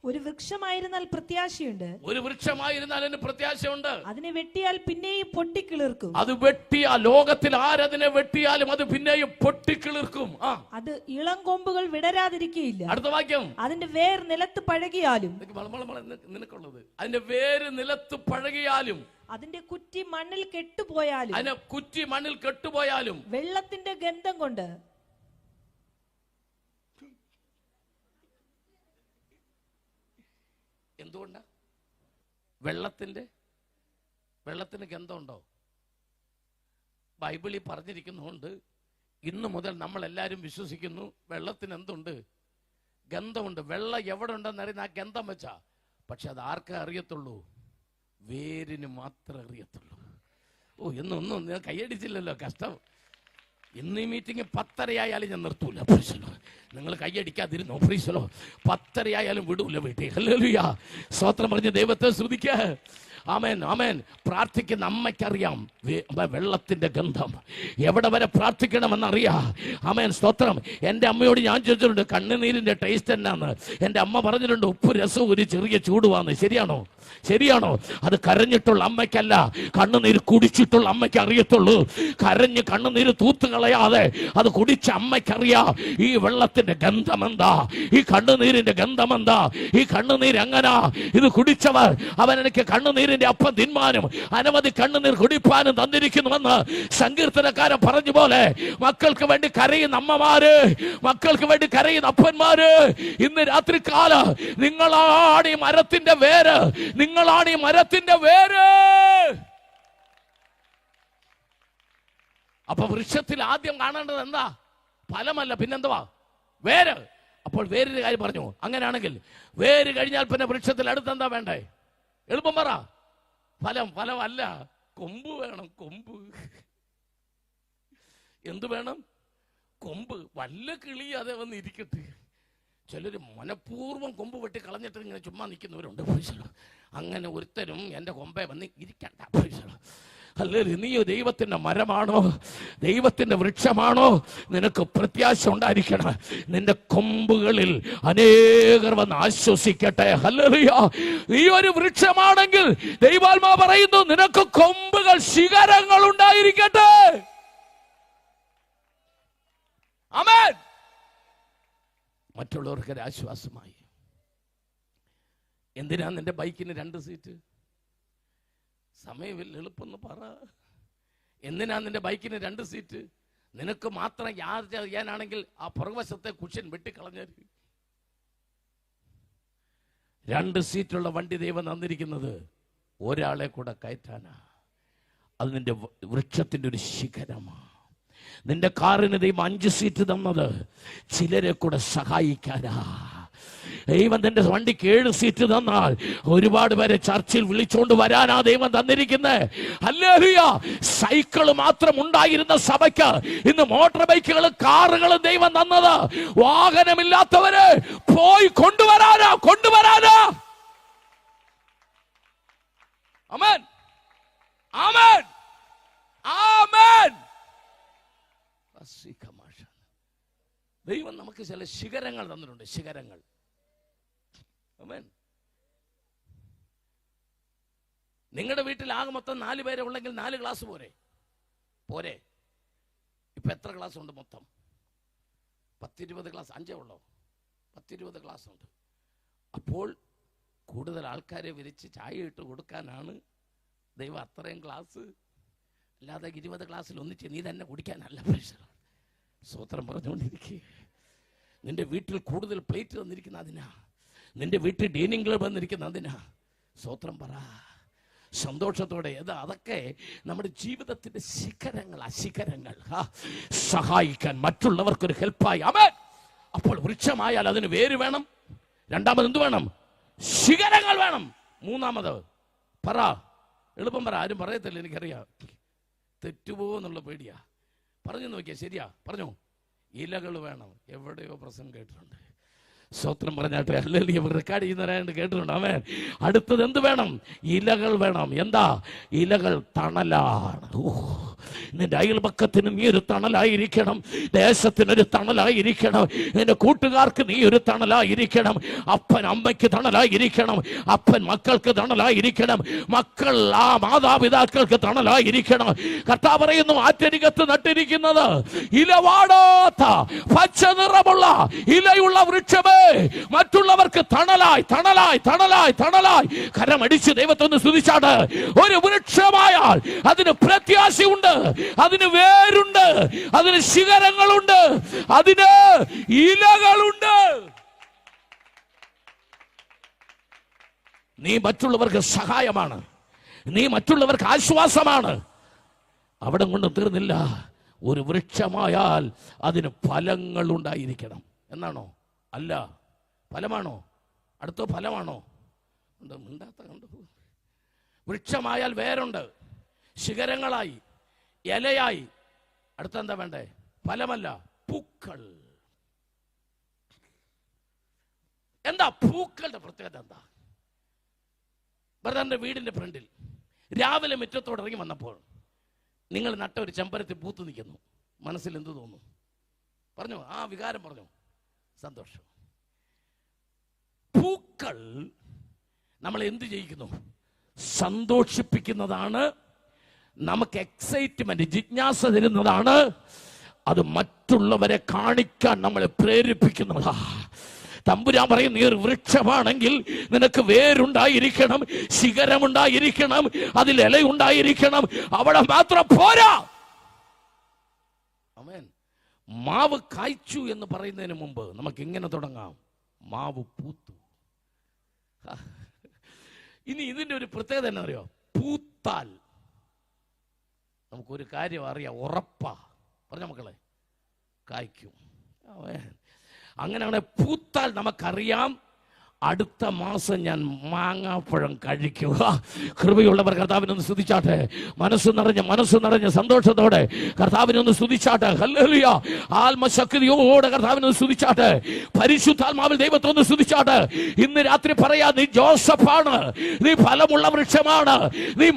ഒരു വൃക്ഷമായിരുന്നാൽ പ്രത്യാശയുണ്ട്.
ഒരു വൃക്ഷമായിരുന്നാൽ അതിന് പ്രത്യാശയുണ്ട്.
അതിനെ വെട്ടിയാൽ പിന്നെയും പൊട്ടിക്കിളിർക്കും.
അത് വെട്ടിയാൽ, ലോകത്തിൽ ആരതിനെ വെട്ടിയാലും അത് പിന്നെയും പൊട്ടിക്കിളിർക്കും.
അത് ഇളം കൊമ്പുകൾ വിടരാതിരിക്കുകയില്ല.
അടുത്ത വാക്യം.
അതിന്റെ വേർ നിലത്ത് പഴകിയാലും,
നിനക്കുള്ളത്, അതിന്റെ വേര് നിലത്ത് പഴകിയാലും,
അതിന്റെ കുറ്റി മണ്ണിൽ കെട്ടുപോയാലും, വെള്ളത്തിന്റെ ഗന്ധം കൊണ്ട്.
എന്തുകൊണ്ടാ? വെള്ളത്തിന് ഗന്ധമുണ്ടോ? ബൈബിളിൽ പറഞ്ഞിരിക്കുന്നുണ്ട്. ഇന്ന് മുതൽ നമ്മൾ എല്ലാവരും വിശ്വസിക്കുന്നു വെള്ളത്തിന് എന്തുണ്ട്? ഗന്ധമുണ്ട്. വെള്ളം എവിടെ ഉണ്ടെന്ന് അറിയുന്ന ആ ഗന്ധം വെച്ചാ. പക്ഷെ അത് ആർക്കേ അറിയത്തുള്ളൂ? വേരിന് മാത്രമേ അറിയത്തുള്ളൂ. ഒന്നും ഞാൻ കൈയടിച്ചില്ലല്ലോ, കഷ്ടം. ഇന്ന് ഈ മീറ്റിംഗ് 10:30 ഞാൻ നിർത്തൂല. നിങ്ങൾ കൈയടിക്കാതിരുന്നോ? 10:30 വിടൂല വീട്ടിൽ. ഹല്ലേലൂയ. സ്തോത്രം പറഞ്ഞ് ദൈവത്തെ സ്തുതിക്കുക. ആമേൻ, ആമേൻ. പ്രാർത്ഥിക്കുന്ന അമ്മയ്ക്കറിയാം വെള്ളത്തിന്റെ ഗന്ധം എവിടെ വരെ പ്രാർത്ഥിക്കണമെന്നറിയാം. ആമേൻ, സ്തോത്രം. എൻ്റെ അമ്മയോട് ഞാൻ ചോദിച്ചിട്ടുണ്ട് കണ്ണുനീരിന്റെ ടേസ്റ്റ് എന്നാന്ന്. എൻ്റെ അമ്മ പറഞ്ഞിട്ടുണ്ട് ഉപ്പ് രസവും ഒരു ചെറിയ ചൂടുവാന്ന്. ശരിയാണോ? അത് കരഞ്ഞിട്ടുള്ള അമ്മയ്ക്കല്ല, കണ്ണുനീര് കുടിച്ചിട്ടുള്ള അമ്മയ്ക്ക് അറിയത്തുള്ളൂ. കരഞ്ഞ് കണ്ണുനീര് തൂത്തുകളയാതെ അത് കുടിച്ച അമ്മയ്ക്കറിയാം ഈ വെള്ളത്തിന്റെ ഗന്ധം എന്താ, ഈ കണ്ണുനീരിന്റെ ഗന്ധം എന്താ. ഈ കണ്ണുനീര് എങ്ങനാ ഇത് കുടിച്ചവർ അവൻ എനിക്ക് കണ്ണുനീരിന്റെ അപ്പം തിന്മാനും അനവധി കണ്ണുനീർ കുടിപ്പാനും തന്നിരിക്കുന്നുവെന്ന് സങ്കീർത്തനക്കാരൻ പറഞ്ഞ പോലെ മക്കൾക്ക് വേണ്ടി കരയുന്ന അമ്മമാര്, മക്കൾക്ക് വേണ്ടി കരയുന്ന അപ്പന്മാര്, ഇന്ന് രാത്രികാല നിങ്ങളാണ് ഈ മരത്തിന്റെ വേര്. അപ്പൊ വൃക്ഷത്തിൽ ആദ്യം കാണേണ്ടത് എന്താ? ഫലമല്ല, പിന്നെന്തുവാ? വേര്. അപ്പോൾ വേരിന്റെ കാര്യം പറഞ്ഞു. അങ്ങനെയാണെങ്കിൽ വേര് കഴിഞ്ഞാൽ പിന്നെ വൃക്ഷത്തിൽ അടുത്തെന്താ വേണ്ടേ? എളുപ്പം പറ. ഫലമല്ല, കൊമ്പ് വേണം. കൊമ്പ് എന്ത് വേണം? കൊമ്പ്. വല്ല കിളി അതേ വന്ന് ഇരിക്കട്ടെ. ചിലർ മനഃപൂർവ്വം കൊമ്പ് വെട്ടി കളഞ്ഞിട്ട് ഇങ്ങനെ ചുമ്മാ നിൽക്കുന്നവരുണ്ട്. അങ്ങനെ ഒരുത്തരും എൻ്റെ കൊമ്പേ വന്ന് ഇരിക്കണ്ട. അല്ലേ, നീ ദൈവത്തിന്റെ മരമാണോ, ദൈവത്തിന്റെ വൃക്ഷമാണോ? നിനക്ക് പ്രത്യാശ ഉണ്ടായിരിക്കണം. നിന്റെ കൊമ്പുകളിൽ അനേകർ വന്ന് ആശ്വസിക്കട്ടെ. ഹല്ലേലൂയ. നീ ഒരു വൃക്ഷമാണെങ്കിൽ ദൈവാത്മാ പറയുന്നു നിനക്ക് കൊമ്പുകൾ, ശിഖരങ്ങൾ ഉണ്ടായിരിക്കട്ടെ. ആമേൻ. മറ്റുള്ളവർക്ക് ഒരു ആശ്വാസമായി. എന്തിനാ നിന്റെ ബൈക്കിന് 2 സീറ്റ്? സമയമില്ല, എളുപ്പം പറ. എന്തിനാ നിന്റെ ബൈക്കിന് 2 സീറ്റ്? നിനക്ക് മാത്രം യാത്ര ചെയ്യാനാണെങ്കിൽ ആ പുറകുവശത്തെ കുഷ്യൻ വെട്ടിക്കളഞ്ഞാൽ. 2 സീറ്റുള്ള വണ്ടി ദൈവം തന്നിരിക്കുന്നത് ഒരാളെ കൂടെ കയറ്റാനാ. അത് നിന്റെ വൃക്ഷത്തിന്റെ ഒരു ശിഖരമാണ്. നിന്റെ കാറിന് ദൈവം 5 സീറ്റ് തന്നത് ചിലരെ കൂടെ സഹായിക്കാനാ. ദൈവം തന്റെ വണ്ടിക്ക് 7 സീറ്റ് തന്നാൽ ഒരുപാട് പേരെ ചർച്ചിൽ വിളിച്ചോണ്ട് വരാനാ ദൈവം തന്നിരിക്കുന്നത്. ഹല്ലേലൂയ. സൈക്കിൾ മാത്രം ഉണ്ടായിരുന്ന സഭയ്ക്ക് ഇന്ന് മോട്ടോർ ബൈക്കുകളും കാറുകളും ദൈവം തന്നത്. വാഹനമില്ലാത്തവരെ പോയി കൊണ്ടുവരാനാ. ആമേൻ, ആമേൻ, ആമേൻ. ദൈവം നമുക്ക് ചില ശിഖരങ്ങൾ തന്നിട്ടുണ്ട്. ശിഖരങ്ങൾ. ആമേൻ. നിങ്ങളുടെ വീട്ടിൽ ആകെ മൊത്തം 4 പേരെ ഉള്ളെങ്കിൽ 4 ക്ലാസ് പോരെ. ഇപ്പൊ എത്ര ക്ലാസ് ഉണ്ട് മൊത്തം? 10-20 ക്ലാസ്. 5 ഉള്ളോ? 10-20 ക്ലാസ് ഉണ്ട്. അപ്പോൾ കൂടുതൽ ആൾക്കാരെ വിരിച്ച് ചായ ഇട്ട് കൊടുക്കാനാണ് ദൈവം അത്രയും ക്ലാസ്. അല്ലാതെ 20 ക്ലാസ്സിൽ ഒന്നിച്ച് നീ തന്നെ കുടിക്കാനല്ല. സ്തോത്രം പറഞ്ഞുകൊണ്ടിരിക്കുക. നിന്റെ വീട്ടിൽ കൂടുതൽ പ്ലേറ്റ് തന്നിരിക്കുന്ന അതിനാ. നിന്റെ വീട്ടിൽ ഡൈനിങ് ക്ലബ് വന്നിരിക്കുന്ന അതിനാ. സ്തോത്രം പറ സന്തോഷത്തോടെ. അതൊക്കെ നമ്മുടെ ജീവിതത്തിന്റെ ശിഖരങ്ങൾ. സഹായിക്കാൻ, മറ്റുള്ളവർക്കൊരു ഹെൽപ്പായി. ആമേൻ. അപ്പോൾ വൃക്ഷമായാൽ അതിന് വേര് വേണം. രണ്ടാമത് എന്ത് വേണം? ശിഖരങ്ങൾ വേണം. മൂന്നാമത് പറ, എളുപ്പം പറ. ആരും പറയത്തില്ല, എനിക്കറിയാം. തെറ്റുപോ എന്നുള്ള പേടിയാ. പറഞ്ഞു നോക്കിയാ ശരിയാ. പറഞ്ഞു. ഇലകൾ വേണം. എവിടെയോ പ്രസംഗം കേട്ടിട്ടുണ്ട്. സ്തോത്രം പറഞ്ഞാട്ടെ. അല്ലെങ്കിൽ റെക്കോർഡ് ചെയ്യുന്നവരായിട്ട് കേട്ടിട്ടുണ്ട്. ആമേൻ. അടുത്തത് എന്ത് വേണം? ഇലകൾ വേണം. എന്താ? ഇലകൾ തണലാണ്. നിന്റെ അയൽപക്കത്തിന് നീ ഒരു തണലായിരിക്കണം. ദേശത്തിനൊരു തണലായിരിക്കണം. നിന്റെ കൂട്ടുകാർക്ക് നീ ഒരു തണലായിരിക്കണം. അപ്പൻ അമ്മയ്ക്ക് തണലായിരിക്കണം. അപ്പൻ മക്കൾക്ക് തണലായിരിക്കണം. മക്കൾ ആ മാതാപിതാക്കൾക്ക് തണലായിരിക്കണം. കർത്താവ് പറയുന്നു, ആറ്റരികത്ത് നട്ടിരിക്കുന്നത് ഇലവാടാത്ത പച്ച നിറമുള്ള ഇലയുള്ള വൃക്ഷമേ, മറ്റുള്ളവർക്ക് തണലായി. കരമടിച്ച് ദൈവത്തെ ഒന്ന് സ്തുതിച്ചാട്ട്. ഒരു വൃക്ഷമായാൽ അതിന് പ്രത്യാശയുണ്ട്, അതിന് വേരുണ്ട്, അതിന് ശിഖരങ്ങളുണ്ട്, അതിന് ഇലകളുണ്ട്. നീ മറ്റുള്ളവർക്ക് സഹായമാണ്. നീ മറ്റുള്ളവർക്ക് ആശ്വാസമാണ്. അവിടെ കൊണ്ട് തീർന്നില്ല. ഒരു വൃക്ഷമായാൽ അതിന് ഫലങ്ങൾ ഉണ്ടായിരിക്കണം എന്നാണോ? അല്ല. ഫലമാണോ? അടുത്ത ഫലമാണോ? മിണ്ടാത്ത കണ്ടു. വൃക്ഷമായാൽ വേരുണ്ട്, ശിഖരങ്ങളായി, ഇലയായി. അടുത്തെന്താ വേണ്ടേ? ഫലമല്ല, പൂക്കൾ. എന്താ പൂക്കളുടെ പ്രത്യേകത? എന്താ? ബ്രദറിന്റെ വീടിന്റെ ഫ്രണ്ടിൽ രാവിലെ മുറ്റത്തോട് ഇറങ്ങി വന്നപ്പോൾ നിങ്ങൾ നട്ട ഒരു ചെമ്പരത്തി പൂത്ത് നിൽക്കുന്നു. മനസ്സിൽ എന്ത് തോന്നുന്നു? പറഞ്ഞു. ആ വികാരം പറഞ്ഞു. സന്തോഷം. പൂക്കൾ നമ്മൾ എന്ത് ചെയ്യിക്കുന്നു? സന്തോഷിപ്പിക്കുന്നതാണ്. നമുക്ക് എക്സൈറ്റ്മെന്റ്, ജിജ്ഞാസ തരുന്നതാണ്. അത് മറ്റുള്ളവരെ കാണിക്കാൻ നമ്മളെ പ്രേരിപ്പിക്കുന്നതാ. തമ്പുരാൻ പറയും, നീ ഒരു വൃക്ഷമാണെങ്കിൽ നിനക്ക് വേരുണ്ടായിരിക്കണം, ശിഖരമുണ്ടായിരിക്കണം, അതിൽ ഇലയുണ്ടായിരിക്കണം. അവിടെ മാത്രം പോരാ. ആമേൻ. മാവ് കായ്ച്ചു എന്ന് പറയുന്നതിന് മുമ്പ് നമുക്ക് ഇങ്ങനെ തുടങ്ങാം. മാവ് പൂത്തു. ഇനി ഇതിന്റെ ഒരു പ്രത്യേകത എന്നാ അറിയോ? പൂത്താൽ നമുക്കൊരു കാര്യം അറിയാം, ഉറപ്പാ. പറഞ്ഞ മക്കളെ, കായ്ക്കും. അങ്ങനെയാണ്. പൂത്താൽ നമുക്കറിയാം അടുത്ത മാസം ഞാൻ മാങ്ങാപ്പഴം കഴിക്കുക. കൃപയുള്ളവർ കർത്താവിനൊന്ന് സ്തുതിച്ചാട്ടെ. മനസ്സ് നിറഞ്ഞ സന്തോഷത്തോടെ കർത്താവിനൊന്ന് സ്തുതിച്ചാട്ടെ. ഹല്ലേലൂയ. ആത്മശക്തിയോടെ കർത്താവിനൊന്ന് സ്തുതിച്ചാട്ടെ. പരിശുദ്ധാത്മാവിൽ ദൈവത്തൊന്ന് സ്തുതിച്ചാട്ടെ. ഇന്ന് രാത്രി പറയാ, നീ ജോസഫാണ്, നീ ഫലമുള്ള വൃക്ഷമാണ്, നീ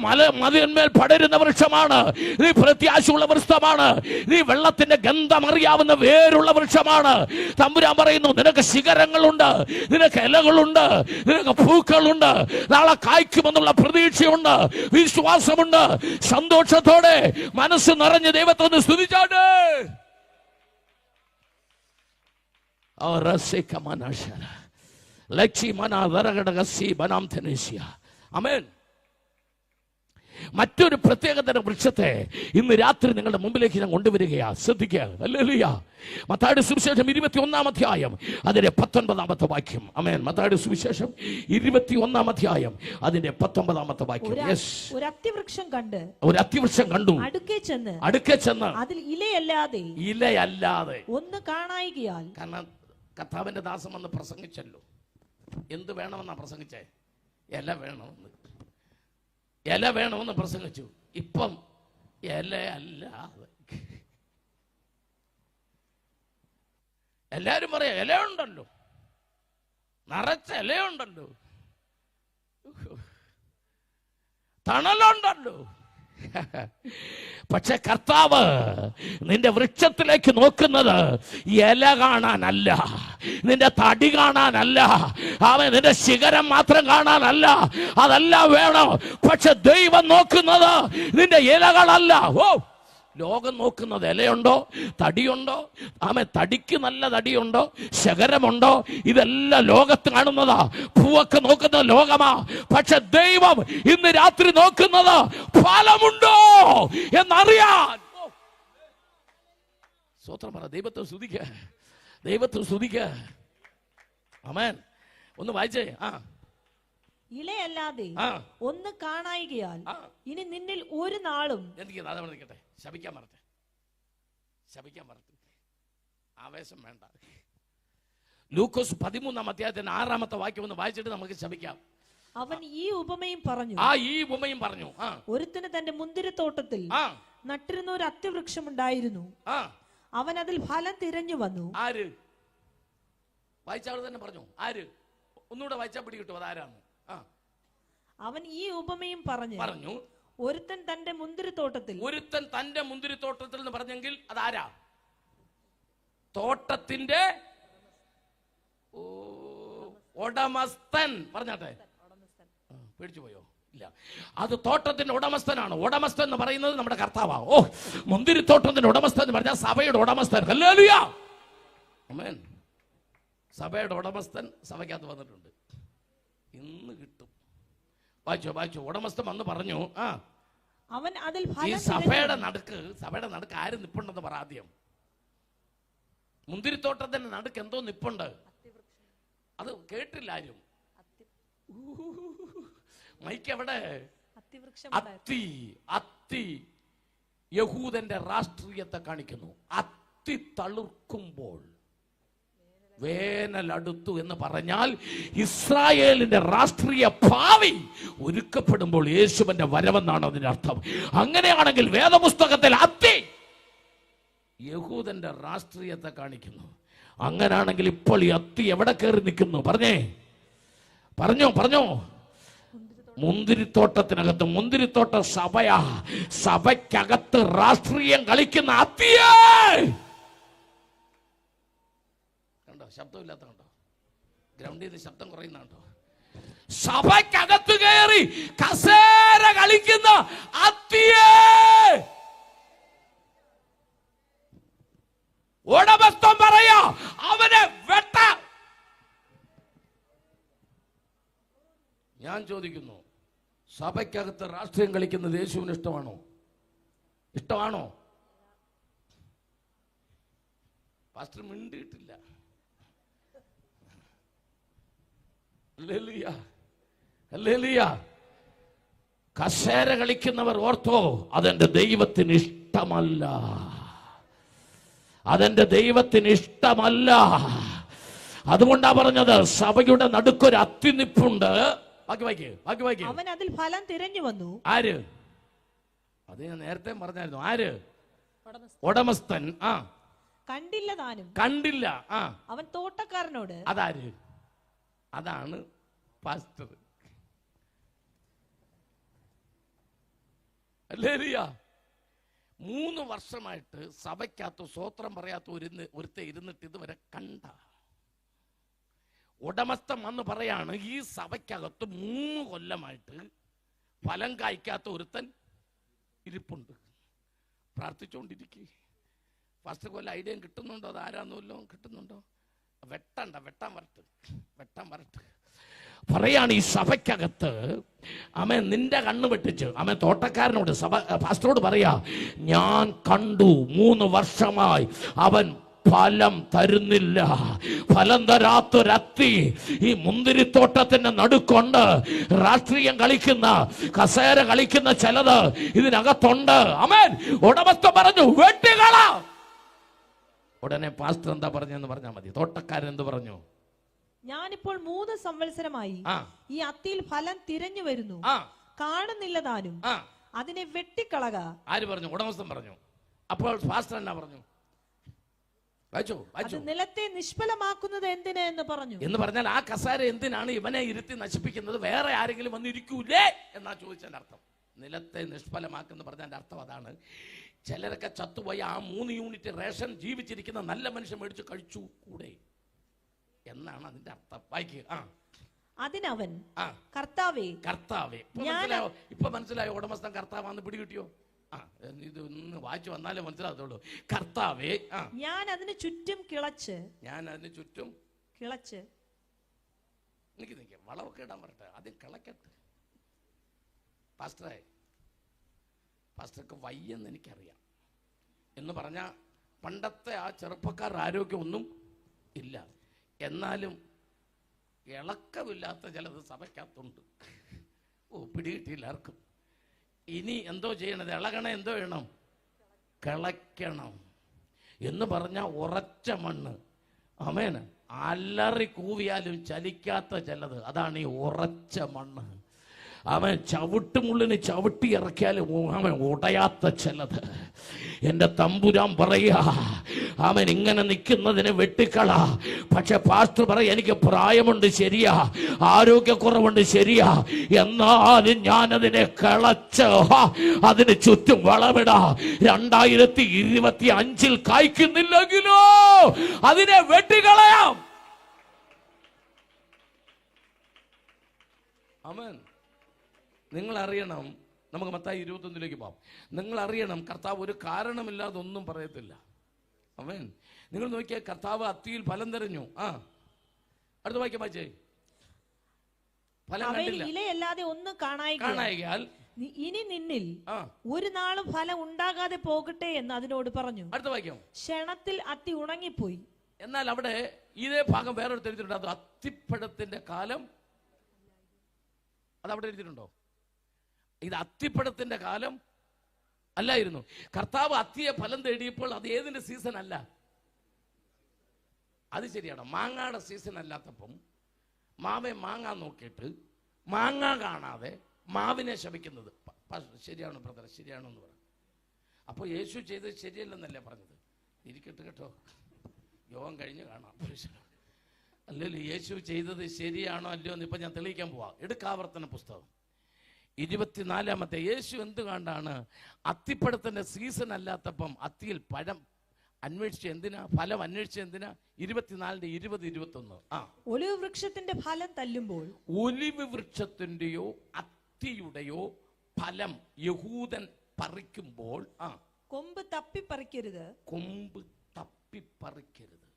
മതിന്മേൽ പടരുന്ന വൃക്ഷമാണ്, നീ പ്രത്യാശയുള്ള വൃക്ഷമാണ്, നീ വെള്ളത്തിന്റെ ഗന്ധം അറിയാവുന്ന വേരുള്ള വൃക്ഷമാണ്. തമ്പുരാൻ പറയുന്നു, നിനക്ക് ശിഖരങ്ങളുണ്ട്, നിനക്ക് ഇലകളുണ്ട്, നിനക്ക് പൂക്കളുണ്ട്, നാളെ കായ്ക്കുമെന്നുള്ള പ്രതീക്ഷയുണ്ട്, വിശ്വാസമുണ്ട്. സന്തോഷത്തോടെ മനസ്സ് നിറഞ്ഞ് ദൈവത്തെ ഒന്ന് സ്തുതിച്ചാട്ടെ. ആമേൻ. മറ്റൊരു പ്രത്യേകതര വൃക്ഷത്തെ ഇന്ന് രാത്രി നിങ്ങളുടെ മുമ്പിലേക്ക് ഞാൻ കൊണ്ടുവരികയാ. ശ്രദ്ധിക്കുക. ഹല്ലേലൂയ. മത്തായിയുടെ സുവിശേഷം 21-ാം അധ്യായം അതിന്റെ 19-ാമത്തെ വാക്യം. ആമേൻ. മത്തായിയുടെ സുവിശേഷം 21-ാം അധ്യായം അതിന്റെ 19-ാമത്തെ വാക്യം.
ഒരു അത്തിവൃക്ഷം കണ്ടു അടുക്കെ ചെന്ന് അതിൽ ഇലയല്ലാതെ ഒന്ന് കാണായികയാൽ.
കാരണം കർത്താവിന്റെ ദാസൻ വന്ന് പ്രസംഗിച്ചല്ലോ. എന്ത് വേണമെന്നാ പ്രസംഗിച്ചേ? ഇല വേണമെന്ന്, ഇല വേണമെന്ന് പ്രസംഗിച്ചു. ഇപ്പം ഇല അല്ലാതെ എല്ലാരും പറയാം ഇലയുണ്ടല്ലോ, നിറച്ച ഇലയുണ്ടല്ലോ, തണലുണ്ടല്ലോ. പക്ഷെ കർത്താവ് നിന്റെ വൃക്ഷത്തിലേക്ക് നോക്കുന്നത് ഇല കാണാനല്ല, നിന്റെ തടി കാണാനല്ല, അവൻ നിന്റെ ശിഖരം മാത്രം കാണാനല്ല, അതല്ല വേണം. പക്ഷെ ദൈവം നോക്കുന്നത് നിന്റെ ഇലകളല്ല. ഓ, ലോകം നോക്കുന്നത് ഇലയുണ്ടോ, തടിയുണ്ടോ, തടിക്ക് നല്ല തടിയുണ്ടോ, ശകരമുണ്ടോ, ഇതെല്ലാം ലോകത്ത് കാണുന്നതാ. പൂവൊക്കെ നോക്കുന്നത് ലോകമാ. പക്ഷെ ദൈവം ഇന്ന് രാത്രി നോക്കുന്നത് ഫലമുണ്ടോ എന്നറിയാൻ. സ്തോത്രം പറ. ദൈവത്തെ സ്തുതിക്ക, ദൈവത്തെ സ്തുതിക്ക. ആമേൻ. ഒന്ന് വായിച്ചേ.
ഇലയല്ലാതെ ഒന്ന് കാണായികയാൽ ഇനി നിന്നിൽ ഒരു നാളും
നിൽക്കട്ടെ. ശപിക്കാൻ മറട്ടെ, ശപിക്കാൻ മറട്ടെ, ആവേശം വേണ്ട. ലൂക്കോസ് 13-ാം അധ്യായത്തിന് 6-ാമത്തെ വാക്യം ഒന്ന് വായിച്ചിട്ട് നമുക്ക് ശപിക്കാം.
അവൻ ഈ ഉപമയും പറഞ്ഞു.
ഈ ഉപമയും പറഞ്ഞു.
ഒരുത്തിന് തന്റെ മുന്തിരിത്തോട്ടത്തിൽ നട്ടിരുന്ന ഒരു അത്തിവൃക്ഷം ഉണ്ടായിരുന്നു. അവൻ അതിൽ ഫലം തിരഞ്ഞു വന്നു.
ആര്? വായിച്ചവർ തന്നെ പറഞ്ഞു. ആര്? ഒന്നുകൂടെ വായിച്ചാൽ പിടി കിട്ടും അതാരാന്ന്.
അവൻ ഈ ഉപമയും പറഞ്ഞു. ഒരുത്തൻ തന്റെ മുന്തിരിത്തോട്ടത്തിൽ, ഒരുത്തൻ
തന്റെ മുന്തിരിത്തോട്ടത്തിൽ എന്ന് പറഞ്ഞെങ്കിൽ അതാരാ? തോട്ടത്തിന്റെ ഉടമസ്ഥൻ. പറഞ്ഞാട്ടെ, പേടിച്ചു പോയോ? ഇല്ല, അത് തോട്ടത്തിന്റെ ഉടമസ്ഥനാണ്. ഉടമസ്ഥൻ എന്ന് പറയുന്നത് നമ്മുടെ കർത്താവാ. ഓ, മുന്തിരിത്തോട്ടത്തിന്റെ ഉടമസ്ഥൻ എന്ന് പറഞ്ഞാൽ സഭയുടെ ഉടമസ്ഥൻ. ഹല്ലേലൂയ, ആമേൻ. സഭയുടെ ഉടമസ്ഥൻ സഭയ്ക്കകത്ത് വന്നിട്ടുണ്ട്. ഇന്ന് കിട്ടും. വായിച്ചോ. ഉടമസ്ഥൻ വന്ന് പറഞ്ഞു,
അവൻ അതിൽ
ഈ സഭയുടെ നടുക്ക് ആര് നിപ്പുണ്ടെന്ന് പറ ആദ്യം. മുന്തിരിത്തോട്ടത്തിന്റെ നടുക്ക് എന്തോ നിപ്പുണ്ട്. അത് കേട്ടില്ല ആരും. മൈക്ക് എവിടെ? അത്തി യഹൂദന്റെ രാഷ്ട്രീയത്തെ കാണിക്കുന്നു. അത്തി തളിർക്കുമ്പോൾ വേനൽ അടുത്തു എന്ന് പറഞ്ഞാൽ ഇസ്രായേലിന്റെ രാഷ്ട്രീയ ഭാവി ഒരുക്കപ്പെടുമ്പോൾ യേശുവിന്റെ വരവെന്നാണ് അതിന്റെ അർത്ഥം. അങ്ങനെയാണെങ്കിൽ വേദപുസ്തകത്തിൽ അത്തി യഹൂദന്റെ രാഷ്ട്രീയത്തെ കാണിക്കുന്നു. അങ്ങനാണെങ്കിൽ ഇപ്പോൾ ഈ അത്തി എവിടെ കയറി നിൽക്കുന്നു? പറഞ്ഞോ. മുന്തിരിത്തോട്ടത്തിനകത്ത്. മുന്തിരിത്തോട്ട സഭയാ. സഭയ്ക്കകത്ത് രാഷ്ട്രീയം കളിക്കുന്ന അത്തിയേ. ശബ്ദമില്ലാത്ത കണ്ടോ? ഗ്രൗണ്ടിൽ നിന്ന് ശബ്ദം കുറയുന്ന കണ്ടോ? സഭയ്ക്കകത്ത് കയറി കസേര കളിക്കുന്ന അത്തിയേ. ഉടമസ്ഥൻ പറയാ അവനെ വെട്ട. ഞാൻ ചോദിക്കുന്നു, സഭയ്ക്കകത്ത് രാഷ്ട്രീയം കളിക്കുന്നത് യേശുവിന് ഇഷ്ടമാണോ? പാസ്റ്റർ മിണ്ടിയിട്ടില്ല. ഹല്ലേലൂയ. കസേര കളിക്കുന്നവർ ഓർത്തോ, അതെന്റെ ദൈവത്തിന് ഇഷ്ടമല്ല. അതെന്റെ ദൈവത്തിന് ഇഷ്ടമല്ല. അതുകൊണ്ടാ പറഞ്ഞത് സഭയുടെ നടുക്കൊരു അത്തി നിപ്പുണ്ട്. ബാക്കി വായിക്കേ.
അവൻ അതിൽ ഫലം തിരഞ്ഞു വന്നു.
ആര്? അത് ഞാൻ നേരത്തെ പറഞ്ഞായിരുന്നു. ആര്? ഉടമസ്ഥൻ.
കണ്ടില്ല താനും.
കണ്ടില്ല.
അവൻ തോട്ടക്കാരനോട്.
അതാര്? അതാണ് പാസ്റ്റർ. ഹല്ലേലൂയ. 3 വർഷമായിട്ട് സഭയ്ക്കകത്ത് സ്വോത്രം പറയാത്ത ഒരുത്തെ ഇരുന്നിട്ട് ഇതുവരെ കണ്ട ഉടമസ്ഥൻ വന്ന് പറയാണ്, ഈ സഭയ്ക്കകത്ത് 3 കൊല്ലമായിട്ട് ഫലം കായ്ക്കാത്ത ഒരുത്തൻ ഇരിപ്പുണ്ട്. പ്രാർത്ഥിച്ചുകൊണ്ടിരിക്കുക. ഫസ്റ്റ് കൊല്ലം ഐഡിയ കിട്ടുന്നുണ്ടോ? അത് ആരാന്നല്ലോ കിട്ടുന്നുണ്ടോ? വെട്ടാൻ വരട്ടെ പറയാണ്. ഈ സഭയ്ക്കകത്ത് നിന്റെ കണ്ണ് വെട്ടിച്ച് തോട്ടക്കാരനോട് പാസ്റ്ററോട് പറയാ, ഞാൻ കണ്ടു 3 വർഷമായി അവൻ ഫലം തരുന്നില്ല. ഫലം തരാത്തൊരത്തി ഈ മുന്തിരിത്തോട്ടത്തിന്റെ നടുക്കൊണ്ട് രാഷ്ട്രീയം കളിക്കുന്ന, കസേര കളിക്കുന്ന ചിലത് ഇതിനകത്തുണ്ട്. ഉടമസ്ഥ പറഞ്ഞു വെട്ടികളാ. ഉടനെ പാസ്റ്റർ എന്താ പറഞ്ഞെന്ന് പറഞ്ഞാൽ മതി. തോട്ടക്കാരൻ എന്ത് പറഞ്ഞു?
ഞാനിപ്പോൾ 3 സംവത്സരമായി ഈ അത്തിയിൽ ഫലം തിരഞ്ഞു വരുന്നു, കാണുന്നില്ല താനും. അതിനെ വെട്ടിക്കളക.
ആര് പറഞ്ഞു? ഉടമസ്ഥൻ പറഞ്ഞു. അപ്പോൾ പാസ്റ്റർ എന്നാ പറഞ്ഞു?
അത് നിലത്തെ നിഷ്ഫലമാക്കുന്നത് എന്തിന് എന്ന് പറഞ്ഞു.
എന്ന് പറഞ്ഞാൽ ആ കസാര എന്തിനാണ് ഇവനെ ഇരുത്തി നശിപ്പിക്കുന്നത്? വേറെ ആരെങ്കിലും വന്ന് ഇരിക്കൂലേ എന്നാ ചോദിച്ചതിന്റെ അർത്ഥം. നിലത്തെ നിഷ്ഫലമാക്കുന്ന പറഞ്ഞതിന്റെ അർത്ഥം അതാണ്. ചിലരൊക്കെ ചത്തുപോയി ആ 3 യൂണിറ്റ് റേഷൻ ജീവിച്ചിരിക്കുന്ന നല്ല മനുഷ്യൻ മേടിച്ച് കഴിച്ചു കൂടെ എന്നാണ് അതിന്റെ അർത്ഥം. വായിക്കുക.
അതിനവൻ കർത്താവേ.
കർത്താവേ. ഇപ്പൊ മനസ്സിലായോ? ഉടമസ്ഥൻ കർത്താവാന്ന് പിടികിട്ടിയോ? ഇത് ഒന്ന് വായിച്ചു വന്നാലേ മനസ്സിലാകത്തുള്ളൂ. കർത്താവേ,
ഞാൻ അതിന് ചുറ്റും കിളച്ച്.
എനിക്ക് നിൽക്കാം, വളമൊക്കെ ഇടാൻ പറട്ടെ, ആദ്യം കിളക്കട്ടെ. പാസ്റ്റർക്ക് വയ്യെന്ന് എനിക്കറിയാം. എന്ന് പറഞ്ഞാൽ പണ്ടത്തെ ആ ചെറുപ്പക്കാർ ആരോഗ്യമൊന്നും ഇല്ല, എന്നാലും ഇളക്കമില്ലാത്ത ചിലത് സഭയ്ക്കകത്തുണ്ട്. പിടികിട്ടിയില്ല ആർക്കും. ഇനി എന്തോ ചെയ്യണത്? ഇളകണം. എന്തോ ചെയ്യണം? കിളയ്ക്കണം എന്ന് പറഞ്ഞാൽ ഉറച്ച മണ്ണ്. ആമേൻ. അലറി കൂവിയാലും ചലിക്കാത്ത ചിലത്, അതാണ് ഈ ഉറച്ച മണ്ണ്. അവൻ ചവിട്ടുമുള്ളിന് ചവിട്ടി ഇറക്കിയാലും അവൻ ഉടയാത്ത ചിലത്. എൻ്റെ തമ്പുരാൻ പറയാ, അവൻ ഇങ്ങനെ നിൽക്കുന്നതിന് വെട്ടിക്കള. പക്ഷെ പാസ്റ്റർ പറയാ, എനിക്ക് പ്രായമുണ്ട് ശരിയാ, ആരോഗ്യക്കുറവുണ്ട് ശരിയാ, എന്നാലും ഞാനതിനെ കിളച്ച് അതിന് ചുറ്റും വളമിടാ. 2025 കായ്ക്കുന്നില്ലെങ്കിലോ അതിനെ വെട്ടിക്കളയാം. ആമേൻ. നിങ്ങൾ അറിയണം, നമുക്ക് മത്തായി 21 പോകാം. നിങ്ങൾ അറിയണം, കർത്താവ് ഒരു കാരണമില്ലാതെ ഒന്നും പറയത്തില്ല. ആമേൻ. നിങ്ങൾ നോക്കിയാൽ കർത്താവ് അത്തിയിൽ ഫലം തെരഞ്ഞു. അടുത്ത വാക്യം വായിച്ചേ. ഫലം കണ്ടില്ല,
ഇലയല്ലാതെ ഒന്നും കാണായികയാൽ ഇനി നിന്നിൽ ഒരു നാളും ഫലം ഉണ്ടാകാതെ പോകട്ടെ എന്ന് അതിനോട് പറഞ്ഞു.
അടുത്ത വാക്യം.
ക്ഷണത്തിൽ അത്തി ഉണങ്ങിപ്പോയി.
എന്നാൽ അവിടെ ഇതേ ഭാഗം വേറൊരു എഴുതിയിട്ടുണ്ട്. അത് അത്തിപ്പഴത്തിന്റെ കാലം. അതവിടെ എഴുതിയിട്ടുണ്ടോ? ഇത് അത്തിപ്പഴത്തിന്റെ കാലം അല്ലായിരുന്നു. കർത്താവ് അത്തിയെ ഫലം തേടിയപ്പോൾ അത് ഏതിന്റെ സീസൺ അല്ല. അത് ശരിയാണ്. മാങ്ങാടെ സീസൺ അല്ലാത്തപ്പം മാവെ മാങ്ങാൻ നോക്കിയിട്ട് മാങ്ങ കാണാതെ മാവിനെ ശപിക്കുന്നത് ശരിയാണോ ബ്രദർ? ശരിയാണോന്ന് പറഞ്ഞു. അപ്പോൾ യേശു ചെയ്തത് ശരിയല്ലെന്നല്ലേ പറഞ്ഞത്? ഇരിക്കട്ടെ കേട്ടോ, യോഗം കഴിഞ്ഞ് കാണാം. അല്ലല്ലോ, യേശു ചെയ്തത് ശരിയാണോ അല്ലയോ എന്ന് ഇപ്പൊ ഞാൻ തെളിയിക്കാൻ പോവാ. എടുക്കാവർത്തന പുസ്തകം 24 യേശു എന്ത് കണ്ടാണ് അത്തിപ്പഴത്തിന്റെ സീസൺ അല്ലാത്തപ്പം അത്തിയിൽ പഴം അന്വേഷിച്ച് എന്തിനാ? ഫലം അന്വേഷിച്ച് എന്തിനാ? 24:20-21.
ഒലിവ് വൃക്ഷത്തിന്റെ ഫലം തല്ലുമ്പോൾ,
ഒലിവ് വൃക്ഷത്തിന്റെയോ അത്തിയുടെയോ ഫലം യഹൂദൻ പറിക്കുമ്പോൾ
കൊമ്പ് തപ്പിപ്പറിക്കരുത്.
കൊമ്പ് തപ്പിപ്പറിക്കരുത്.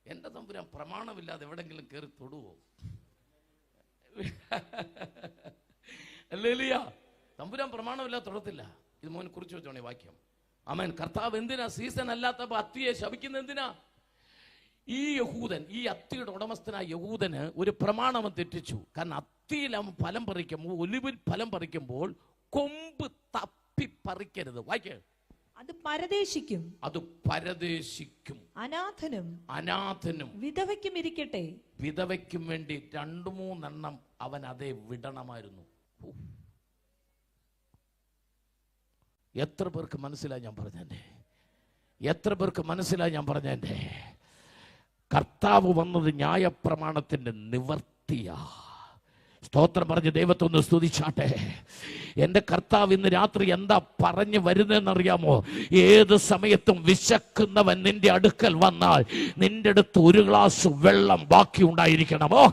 എന്റെ തമ്പുരാൻ പ്രമാണമില്ലാതെ എവിടെങ്കിലും കയറി തൊടുവോ? അല്ലേലിയ. തമ്പുരാൻ പ്രമാണമില്ലാതെ തൊടത്തില്ല. ഇത് മോനെ കുറിച്ച് വെച്ചോണേ വാക്യം. ആമേൻ. കർത്താവ് എന്തിനാ സീസൺ അല്ലാത്തപ്പോ അത്തിയെ ശപിക്കുന്ന? എന്തിനാ? ഈ യഹൂദൻ, ഈ അത്തിയുടെ ഉടമസ്ഥനായ യഹൂദന് ഒരു പ്രമാണം തെറ്റിച്ചു. കാരണം അത്തിയിൽ അവൻ ഫലം പറിക്കുമ്പോൾ, ഒലിവിൽ ഫലം പറിക്കുമ്പോൾ കൊമ്പ് തപ്പി പറിക്കരുത്. വായിക്കേ.
അത് പരദേശിക്കും.
അത് പരദേശിക്കും.
അനാഥനും വിധവയ്ക്കും ഇരിക്കട്ടെ.
വിധവയ്ക്കും വേണ്ടി 2-3 എണ്ണം അവൻ അതേ വിടണമായിരുന്നു. എത്ര പേർക്ക് മനസ്സിലായി ഞാൻ പറഞ്ഞേ? എത്ര പേർക്ക് മനസ്സിലായി ഞാൻ പറഞ്ഞേ? കർത്താവ് വന്നത് ന്യായപ്രമാണത്തിന്റെ നിവർത്തിയാ. സ്തോത്രം പറഞ്ഞ് ദൈവത്തെ ഒന്ന് സ്തുതിച്ചാട്ടെ. എൻ്റെ കർത്താവ് ഇന്ന് രാത്രി എന്താ പറഞ്ഞു വരുന്നതെന്നറിയാമോ? ഏത് സമയത്തും വിശക്കുന്നവൻ നിന്റെ അടുക്കൽ വന്നാൽ നിന്റെ അടുത്ത് ഒരു ഗ്ലാസ് വെള്ളം ബാക്കി ഉണ്ടായിരിക്കണമോ?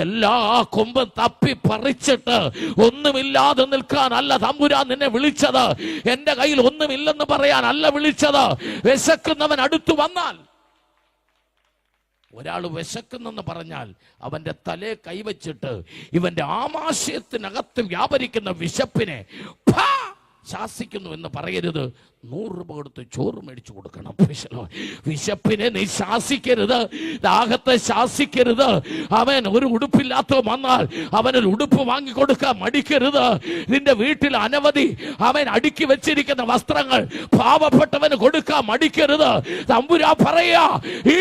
എല്ലാ കൊമ്പും തപ്പി പറിച്ചിട്ട് ഒന്നുമില്ലാതെ നിൽക്കാനല്ല തമ്പുരാൻ നിന്നെ വിളിച്ചത്. എൻ്റെ കയ്യിൽ ഒന്നുമില്ലെന്ന് പറയാനല്ല വിളിച്ചത്. വിശക്കുന്നവൻ അടുത്തു വന്നാൽ, ഒരാൾ വിശക്കുന്നെന്ന് പറഞ്ഞാൽ അവന്റെ തലയെ കൈവച്ചിട്ട് ഇവന്റെ ആമാശയത്തിനകത്ത് വ്യാപരിക്കുന്ന വിശപ്പിനെ ശാസിക്കുന്നു എന്ന് പറയരുത്. 100 രൂപ കൊടുത്ത് ചോറ് മേടിച്ചു കൊടുക്കണം. വിശപ്പിനെ നീ ശാസിക്കരുത്, ദാഹത്തെ ശാസിക്കരുത്. അവൻ ഒരു ഉടുപ്പില്ലാത്ത വന്നാൽ അവന് ഉടുപ്പ് വാങ്ങിക്കൊടുക്കാൻ മടിക്കരുത്. നിന്റെ വീട്ടിൽ അനവധി അവൻ അടുക്കി വെച്ചിരിക്കുന്ന വസ്ത്രങ്ങൾ പാവപ്പെട്ടവന് കൊടുക്കാൻ മടിക്കരുത്. തമ്പുരാൻ പറയാ, ഈ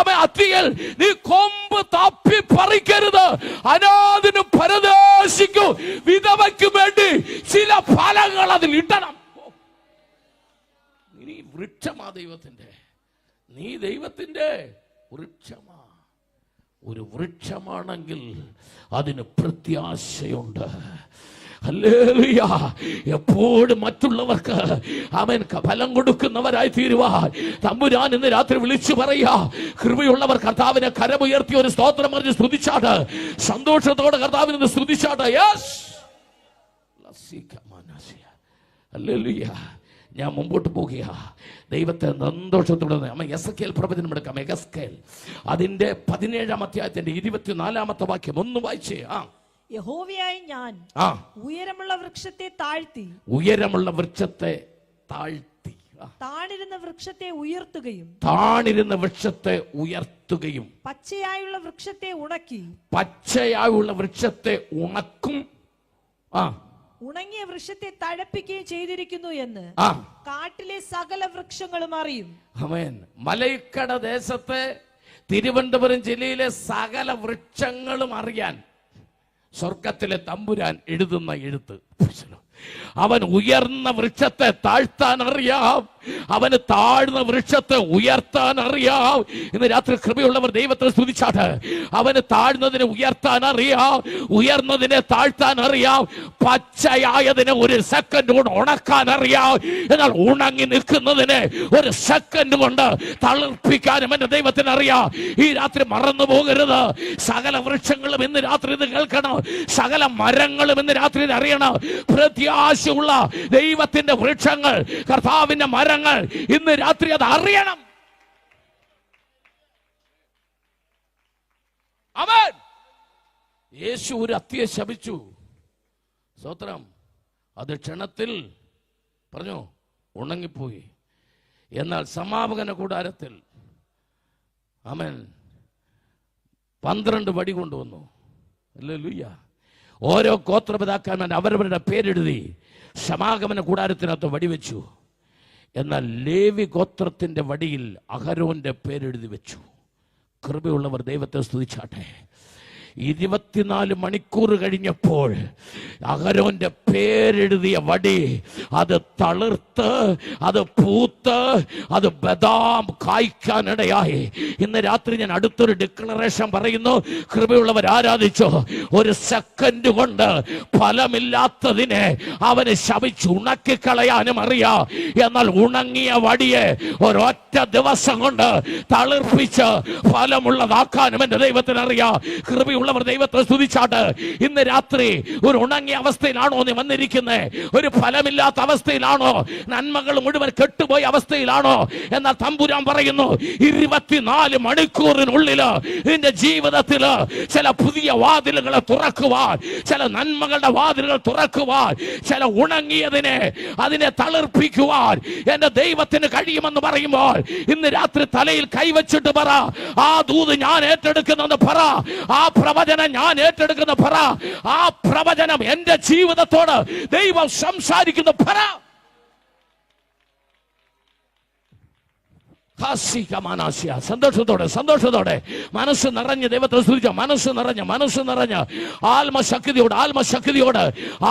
അവൻ അത്തിയിൽ നീ കൊമ്പ് തപ്പി പറിക്കരുത്. അനാഥനും പരദേശിക്കും വിധവയ്ക്കും വേണ്ടി ചില ഫലങ്ങൾ അതിൽ ഇടണം. നീ വൃക്ഷമാ ദൈവത്തിന്റെ, നീ ദൈവത്തിന്റെ വൃക്ഷമാ. ഒരു വൃക്ഷമാണെങ്കിൽ അതിന് പ്രത്യാശയുണ്ട്. ഹല്ലേലൂയ. എപ്പോഴും മറ്റുള്ളവർക്ക് അവൻ ഫലം കൊടുക്കുന്നവരായി തീരുവാൻ തമ്പുരാൻ ഇന്ന് രാത്രി വിളിച്ചു പറയാ. കൃപയുള്ളവർ കർത്താവിനെ കരമുയർത്തി ഒരു സ്തോത്രം പറഞ്ഞ് സ്തുതിച്ചാട്ട്, സന്തോഷത്തോടെ കർത്താവിനെ സ്തുതിച്ചാട്ട്. Yes, hallelujah. ഞാൻ മുമ്പോട്ട് പോകുക. ദൈവത്തെ സന്തോഷത്തോടെ അമ്മ എസക്കേൽ പ്രവചനം എടുക്കാം. എസക്കേൽ അതിന്റെ 17-ാം അധ്യായത്തിന്റെ 24-ാമത്തെ വാക്യം ഒന്ന് വായിച്ചേ.
യഹോവയായ ഞാൻ ഉയരമുള്ള വൃക്ഷത്തെ താഴ്ത്തി,
ഉയരമുള്ള വൃക്ഷത്തെ താഴ്ത്തി,
താണിരുന്ന വൃക്ഷത്തെ ഉയർത്തുകയും,
താണിരുന്ന വൃക്ഷത്തെ ഉയർത്തുകയും,
പച്ചയായുള്ള വൃക്ഷത്തെ ഉണക്കി,
പച്ചയായുള്ള വൃക്ഷത്തെ ഉണക്കും,
ഉണങ്ങിയ വൃക്ഷത്തെ തഴപ്പിക്കുകയും ചെയ്തിരിക്കുന്നു എന്ന് കാട്ടിലെ സകല വൃക്ഷങ്ങളും അറിയും.
ആമേൻ. മലൈക്കട ദേശത്തെ തിരുവനന്തപുരം ജില്ലയിലെ സകല വൃക്ഷങ്ങളും അറിയാൻ സ്വർഗത്തിലെ തമ്പുരാൻ എഴുതുന്ന എഴുത്ത്. അവൻ ഉയർന്ന വൃക്ഷത്തെ താഴ്ത്താൻ അറിയാം, അവന് താഴ്ന്ന വൃക്ഷത്തെ ഉയർത്താൻ അറിയാം. ഇന്ന് രാത്രി കൃപയുള്ളവർ ദൈവത്തെ സ്തുതിച്ചാട്ട്. അവന് താഴ്ന്നതിനെ ഉയർത്താൻ അറിയാം, ഉയർന്നതിനെ താഴ്ത്താൻ അറിയാം, പച്ചയായതിനെ ഒരു സെക്കൻഡ് കൊണ്ട് ഉണക്കാൻ അറിയാം. എന്നാൽ ഉണങ്ങി നിൽക്കുന്നതിനെ ഒരു സെക്കൻഡ് കൊണ്ട് തളിർപ്പിക്കാനും എന്റെ ദൈവത്തിന് അറിയാം. ഈ രാത്രി മറന്നു പോകരുത്. സകല വൃക്ഷങ്ങളും ഇന്ന് രാത്രി ഇത് കേൾക്കണം, സകല മരങ്ങളും ഇന്ന് രാത്രി ഇത് അറിയണം. പ്രത്യാശയുള്ള ദൈവത്തിന്റെ വൃക്ഷങ്ങൾ, കർത്താവിന്റെ മരങ്ങൾ ഇന്ന് രാത്രി അത് അറിയണം. അവൻ യേശു ഒരു അത്തിയെ ശപിച്ചു. സ്തോത്രം. അത് ക്ഷണത്തിൽ പറഞ്ഞു ഉണങ്ങിപ്പോയി. എന്നാൽ സമാപന കൂടാരത്തിൽ അവൻ 12 വടി കൊണ്ടുവന്നു. ഹല്ലേലൂയ. ഓരോ ഗോത്രപിതാക്കന്മാർ അവരവരുടെ പേരെഴുതി സമാഗമന കൂടാരത്തിനകത്ത് വടിവെച്ചു. എന്നാൽ ലേവി ഗോത്രത്തിന്റെ വടിയിൽ അഹരോന്റെ പേരെഴുതി വെച്ചു. കൃപയുള്ളവർ ദൈവത്തെ സ്തുതിച്ചാട്ടെ. 24 മണിക്കൂർ കഴിഞ്ഞപ്പോൾ അഹരോന്റെ പേരെഴുതിയ വടി അത് തളിർത്ത്, അത് പൂത്ത്, അത് ബദാം കായ്ക്കാനിടയായി. ഇന്ന് രാത്രി ഞാൻ അടുത്തൊരു ഡിക്ലറേഷൻ പറയുന്നു. കൃപയുള്ളവർ ആരാധിച്ചോ. ഒരു സെക്കൻഡ് കൊണ്ട് ഫലമില്ലാത്തതിനെ അവന് ശപിച്ച് ഉണക്കിക്കളയാനും അറിയാം. എന്നാൽ ഉണങ്ങിയ വടിയെ ഒരൊറ്റ ദിവസം കൊണ്ട് തളിർപ്പിച്ച് ഫലമുള്ളതാക്കാനും എന്റെ ദൈവത്തിന് അറിയാം. കൃപയുള്ള ദൈവത്തെ സ്തുതിച്ചാട്ട്. ഇന്ന് രാത്രി ഒരു ഉണങ്ങിയ അവസ്ഥയിലാണോ നീ വന്നിരിക്കുന്നത്? ഒരു ഫലമില്ലാത്ത അവസ്ഥയിലാണോ? നന്മകൾ മുഴുവൻ കെട്ടുപോയ അവസ്ഥയിലാണോ? എന്നാൽ തമ്പുരാൻ പറയുന്നു 24 മണിക്കൂറിനുള്ളിൽ നിന്റെ ജീവിതത്തിൽ ചില പുതിയ വാതിലുകളെ തുറക്കുവാൻ, ചില നന്മകളുടെ വാതിലുകൾ തുറക്കുവാൻ, ചില ഉണങ്ങിയതിനെ അതിനെ തളിർപ്പിക്കുവാൻ എന്റെ ദൈവത്തിന് കഴിയുമെന്ന് പറയുമ്പോൾ ഇന്ന് രാത്രി തലയിൽ കൈവച്ചിട്ട് പറ, ആ ദൂത് ഞാൻ ഏറ്റെടുക്കുന്നെന്ന് പറ, ആ പ്രവചനം ഞാൻ ഏറ്റെടുക്കുന്ന പറ, ആ പ്രവചനം എന്റെ ജീവിതത്തോട് ദൈവം സംസാരിക്കുന്ന പറ. സന്തോഷത്തോടെ സന്തോഷത്തോടെ മനസ്സ് നിറഞ്ഞ് ദൈവത്തെ സ്തുതിച്ച, മനസ്സ് നിറഞ്ഞ്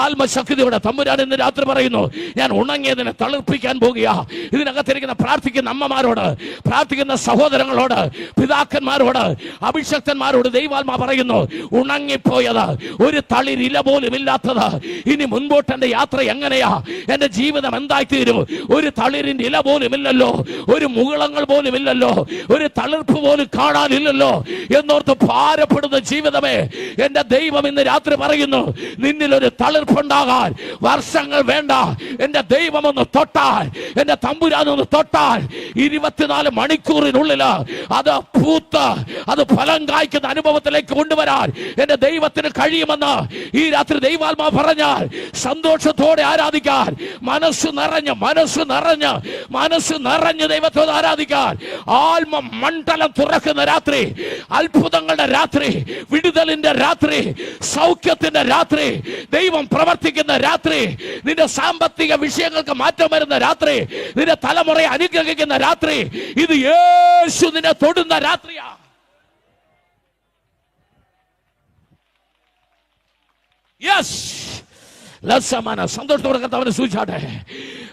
ആത്മശക്തിയോട് തമ്പുരാൻ ഇന്ന് രാത്രി പറയുന്നു, ഞാൻ ഉണങ്ങിയതിനെ തളിർപ്പിക്കാൻ പോകുക. ഇതിനകത്തിരിക്കുന്ന പ്രാർത്ഥിക്കുന്ന അമ്മമാരോട്, പ്രാർത്ഥിക്കുന്ന സഹോദരങ്ങളോട്, പിതാക്കന്മാരോട്, അഭിഷക്തന്മാരോട് ദൈവാത്മാ പറയുന്നു, ഉണങ്ങിപ്പോയത്, ഒരു തളിരില പോലും ഇല്ലാത്തത്, ഇനി മുൻപോട്ട് എന്റെ യാത്ര എങ്ങനെയാ, എന്റെ ജീവിതം എന്തായിത്തീരും? ഒരു തളിരിന്റെ ഇല പോലും ഇല്ലല്ലോ, ഒരു മുകുളങ്ങൾ രോഗങ്ങൾ പോലും ഇല്ലല്ലോ, ഒരു തളിർപ്പ് പോലും കാണാനില്ലല്ലോ എന്നോർത്ത് ഭാരപ്പെടുന്ന ജീവിതമേ, എന്റെ ദൈവം ഇന്ന് രാത്രി പറയുന്നു, നിന്നിൽ ഒരു തളിർപ്പുണ്ടാകാൻ വർഷങ്ങൾ വേണ്ട. എന്റെ ദൈവം ഒന്ന് തൊട്ടാൽ, എന്റെ തമ്പുരാനൊന്ന് തൊട്ടാൽ 24 മണിക്കൂറിനുള്ളിൽ അത് പൂത്ത് അത് ഫലം കായ്ക്കുന്ന അനുഭവത്തിലേക്ക് കൊണ്ടുവരാൻ എന്റെ ദൈവത്തിന് കഴിയുമെന്ന് ഈ രാത്രി ദൈവാത്മാവ് പറഞ്ഞാൽ സന്തോഷത്തോടെ ആരാധിക്കാൻ, മനസ്സ് നിറഞ്ഞ് ദൈവത്തോട് ആരാധിക്കാൻ ആത്മ മണ്ഡലം തുറക്കുന്ന രാത്രി, അത്ഭുതങ്ങളുടെ രാത്രി, വിടുതലിന്റെ രാത്രി, സൗഖ്യത്തിന്റെ രാത്രി, ദൈവം പ്രവർത്തിക്കുന്ന രാത്രി, നിന്റെ സാമ്പത്തിക വിഷയങ്ങൾക്ക് മാറ്റം വരുന്ന രാത്രി, നിന്റെ തലമുറയെ അനുഗ്രഹിക്കുന്ന രാത്രി, ഇത് യേശു നിന്നെ തൊടുന്ന രാത്രിയാ. യെസ്, സന്തോഷത്തോടെ കർത്താവിനെ സൂചിച്ചാട്ടെ.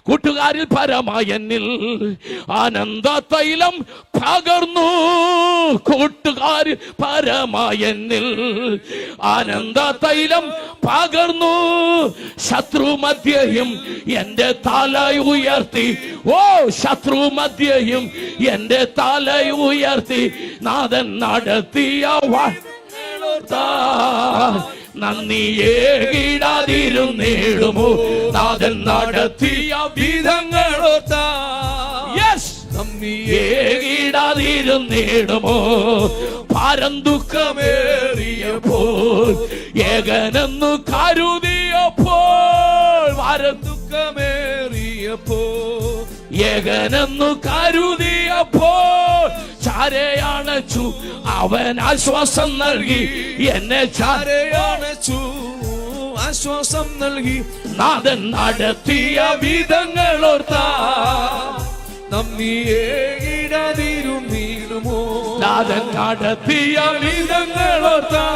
കൂട്ടുകാരിൽ പരമായെന്നിൽ ആനന്ദ തൈലം പകർന്നു, കൂട്ടുകാരിൽ പരമായെന്നിൽ ആനന്ദ തൈലം പകർന്നു, ശത്രു മധ്യയും എന്റെ തല ഉയർത്തി, ഓ ശത്രു മധ്യയും എന്റെ തല ഉയർത്തി, നാഥൻ നടത്തിയ നന്ദിയേകിടാതിരുന്നിടുമോ, നാഥൻ നടത്തിയ വിധങ്ങളോർത്താ, നന്ദിയേകിടാതിരുന്നിടുമോ, ഭാരം ദുഃഖമേറിയപ്പോൾ ഏകനെന്നു കരുതിയപ്പോൾ, ഭാരം ദുഃഖമേറിയപ്പോൾ ഏകനെന്നു കരുതിയപ്പോൾ, ചാരയണച്ചു അവൻ ആശ്വാസം നൽകി, എന്നെ ചാരയണച്ചു ആശ്വാസം നൽകി, നാഥൻ നടത്തിയ വിധങ്ങളോർത്താ, നന്ദിയേകിടാതിരുന്നിടുമോ, നാഥൻ നടത്തിയ വിധങ്ങളോർത്താ,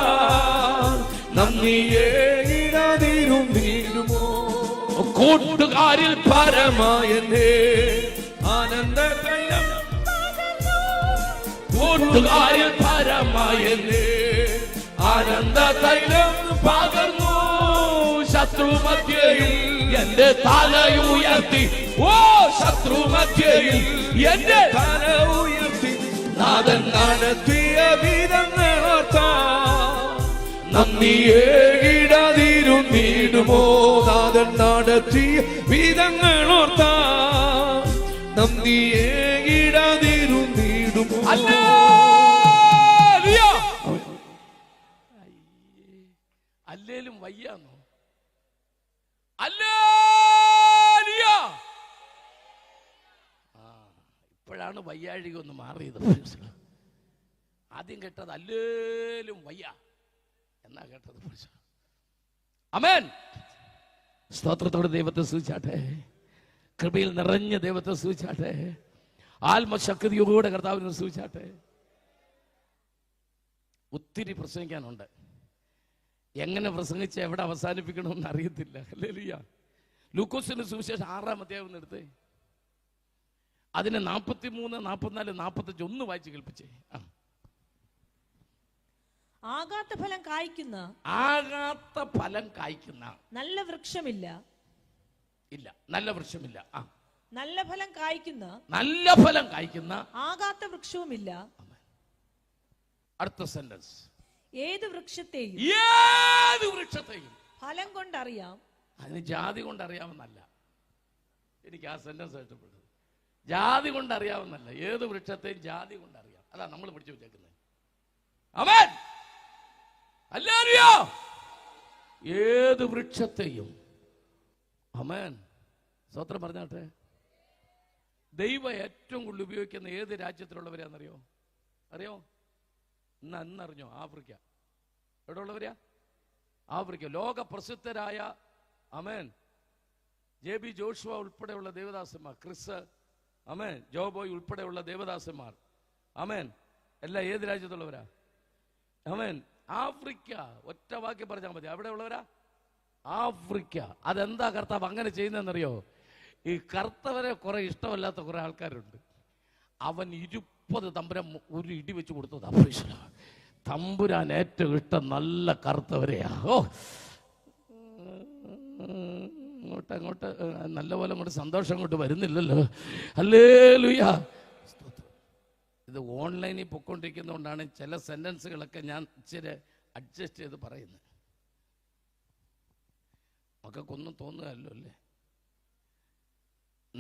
നന്ദിയേകിടാതിരുന്നിടുമോ, കൂട്ടുകാരിൽ പരമായെന്നേ ആനന്ദ തൈലം, കൂട്ടുകാരിൽ പരമായെന്നേ ആനന്ദ തൈലം പകർന്നു, ശത്രു മധ്യയിൽ എന്റെ തല ഉയർത്തി, ഓ ശത്രു മധ്യയിൽ എന്റെ തല ഉയർത്തി, നാഥൻ നടത്തിയ വിധങ്ങളോർത്താ, നന്ദിയേകിടാതിരുന്നിടുമോ, നാഥൻ നടത്തിയ വിധങ്ങളോർത്താ, നന്ദിയേകിടാതിരുന്നിടുമോ. അല്ലേലും വയ്യാന്നോ? ഇപ്പോഴാണ് വയ്യാഴിക ഒന്ന് മാറിയത്. ആദ്യം കേട്ടത് അല്ലേലും വയ്യ എന്നാ കേട്ടത്. ആമേൻ. സ്തോത്രത്തോടെ ദൈവത്തെ സ്തുതിച്ചാട്ടെ, കൃപയിൽ നിറഞ്ഞ ദൈവത്തെ സ്തുതിച്ചാട്ടെ, ആത്മശക്തിയോടെ കർത്താവിനെ സ്തുതിച്ചാട്ടെ. ഒത്തിരി പ്രസംഗിക്കാനുണ്ട്, എങ്ങനെ പ്രസംഗിച്ച് എവിടെ അവസാനിപ്പിക്കണമെന്ന് അറിയത്തില്ല. ഹല്ലേലൂയ. ലൂക്കോസിന്റെ സുവിശേഷം 6-ാം അധ്യായം എടുത്തേ, അതിന് 43, 44, 45 ഒന്ന് വായിച്ച് കേൾപ്പിച്ചേ.
ആകാത്ത ഫലം കായ്ക്കുന്ന,
ആകാത്ത ഫലം കായ്ക്കുന്ന
നല്ല വൃക്ഷമില്ല,
ഇല്ല നല്ല വൃക്ഷമില്ല.
നല്ല ഫലം കായ്ക്കുന്ന,
നല്ല ഫലം കായ്ക്കുന്ന
ആകാത്ത വൃക്ഷവുമില്ല.
അടുത്ത സെന്റൻസ്,
ഏത് വൃക്ഷത്തെയും ഫലം കൊണ്ടറിയാം.
അതിന് ജാതി കൊണ്ടറിയാമെന്നല്ല, എനിക്ക് ആ സെന്റൻസ് ഇഷ്ടപ്പെട്ടത്. ജാതി കൊണ്ടറിയാമെന്നല്ല, ഏത് വൃക്ഷത്തെയും ജാതി കൊണ്ടറിയാം. അതാ നമ്മൾ പിടിച്ചു വെച്ചേക്കുന്നത്. ആമേൻ. ഹല്ലേലൂയ. ഏത് വൃക്ഷത്തെയും, ആമേൻ, സ്തോത്രം പറഞ്ഞാട്ടെ. ദൈവം ഏറ്റവും കൂടുതൽ ഉപയോഗിക്കുന്ന ഏത് രാജ്യത്തിലുള്ളവരാണെന്നറിയോ? അറിയോ? ഇന്നറിഞ്ഞോ? ആഫ്രിക്ക. എവിടെ ഉള്ളവരാ? ആഫ്രിക്ക. ലോക പ്രസിദ്ധരായ, ആമേൻ, JB ജോഷുവ ഉൾപ്പെടെയുള്ള ദേവദാസന്മാർ, ക്രിസ്, ആമേൻ, ജോബോയ് ഉൾപ്പെടെയുള്ള ദേവദാസന്മാർ, ആമേൻ, എല്ലാം ഏത് രാജ്യത്തുള്ളവരാ? ആമേൻ, ആഫ്രിക്ക. ഒറ്റ വാക്യം പറഞ്ഞാൽ മതി, അവിടെ ഉള്ളവരാ ആഫ്രിക്ക. അതെന്താ കർത്താവ് അങ്ങനെ ചെയ്യുന്നതെന്നറിയോ? ഈ കർത്തവരെ കുറെ ഇഷ്ടമല്ലാത്ത കുറെ ആൾക്കാരുണ്ട്. അവൻ 20 തമ്പുരാൻ ഒരു ഇടി വെച്ച് കൊടുത്തത്. തമ്പുരാൻ ഏറ്റവും ഇഷ്ടം നല്ല കറുത്തവരെയാ. ഓ, അങ്ങോട്ട് നല്ലപോലെ അങ്ങോട്ട് സന്തോഷം അങ്ങോട്ട് വരുന്നില്ലല്ലോ. ഹല്ലേലൂയ. ഇത് ഓൺലൈനിൽ പൊയ്ക്കൊണ്ടിരിക്കുന്നതുകൊണ്ടാണ് ചില സെൻറ്റൻസുകളൊക്കെ ഞാൻ ഇച്ചിരി അഡ്ജസ്റ്റ് ചെയ്ത് പറയുന്നത്. മക്കൾക്കൊന്നും തോന്നുകയല്ലോ അല്ലേ?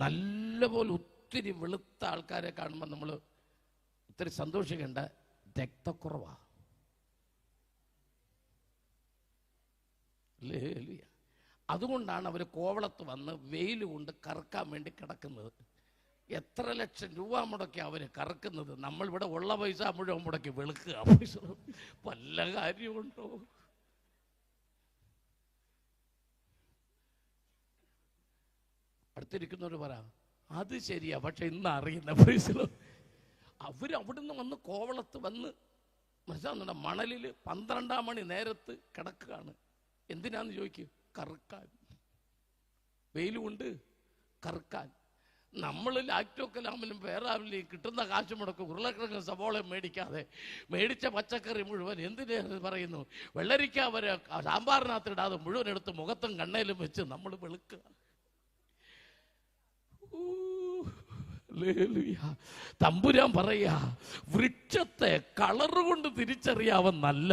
നല്ലപോലെ ഒത്തിരി വെളുത്ത ആൾക്കാരെ കാണുമ്പോൾ നമ്മൾ ഒത്തിരി സന്തോഷിക്കേണ്ട. രക്തക്കുറവാ. അതുകൊണ്ടാണ് അവർ കോവളത്ത് വന്ന് വെയിൽ കൊണ്ട് കറക്കാൻ വേണ്ടി കിടക്കുന്നത്. എത്ര ലക്ഷം രൂപ മുടക്കി അവർ കറക്കുന്നത്. നമ്മളിവിടെ ഉള്ള പൈസ മുഴുവൻ മുടക്കി വെളുക്കുക. വല്ല കാര്യമുണ്ടോ? അടുത്തിരിക്കുന്നവർ പറ, അത് ശരിയാ, പക്ഷെ ഇന്ന് അറിയുന്ന പൈസ അവരവിടുന്ന് വന്ന് കോവളത്ത് വന്ന് മനസ്സിലാവുന്നുണ്ട്, മണലിൽ 12 മണി നേരത്ത് കിടക്കുകയാണ്. എന്തിനാന്ന് ചോദിക്കും? കറുക്കാൻ. വെയിലുകൊണ്ട് കറുക്കാൻ. നമ്മൾ ലാക്ടോ കലാമിലും പേരാവിലും കിട്ടുന്ന കാശ് മുടക്കും ഉരുളക്കിഴങ്ങ് സവോള മേടിക്കാതെ മേടിച്ച പച്ചക്കറി മുഴുവൻ എന്തിനു പറയുന്നു, വെള്ളരിക്ക വരെ സാമ്പാറിനകത്ത് ഇടാതെ മുഴുവൻ എടുത്ത് മുഖത്തും കണ്ണയിലും വെച്ച് നമ്മൾ വെളുക്കുക. തമ്പുരാൻ പറയാ, വൃക്ഷത്തെ കളറ് കൊണ്ട് തിരിച്ചറിയാവുന്നല്ല,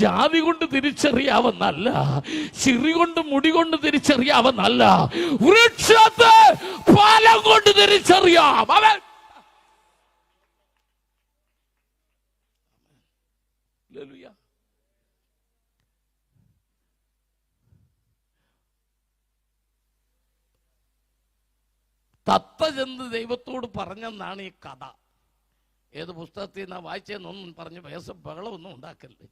ജാതി കൊണ്ട് തിരിച്ചറിയാവുന്നല്ല, ചിറി കൊണ്ട് മുടി കൊണ്ട് തിരിച്ചറിയാവുന്നല്ല, വൃക്ഷത്തെ ഫലം കൊണ്ട് തിരിച്ചറിയാം. അവൻ തത്ത ചെന്ന് ദൈവത്തോട് പറഞ്ഞെന്നാണ് ഈ കഥ. ഏത് പുസ്തകത്തിൽ നിന്നാ വായിച്ചെന്നൊന്നും പറഞ്ഞ് ബഹളമൊന്നും ഉണ്ടാക്കല്ലേ.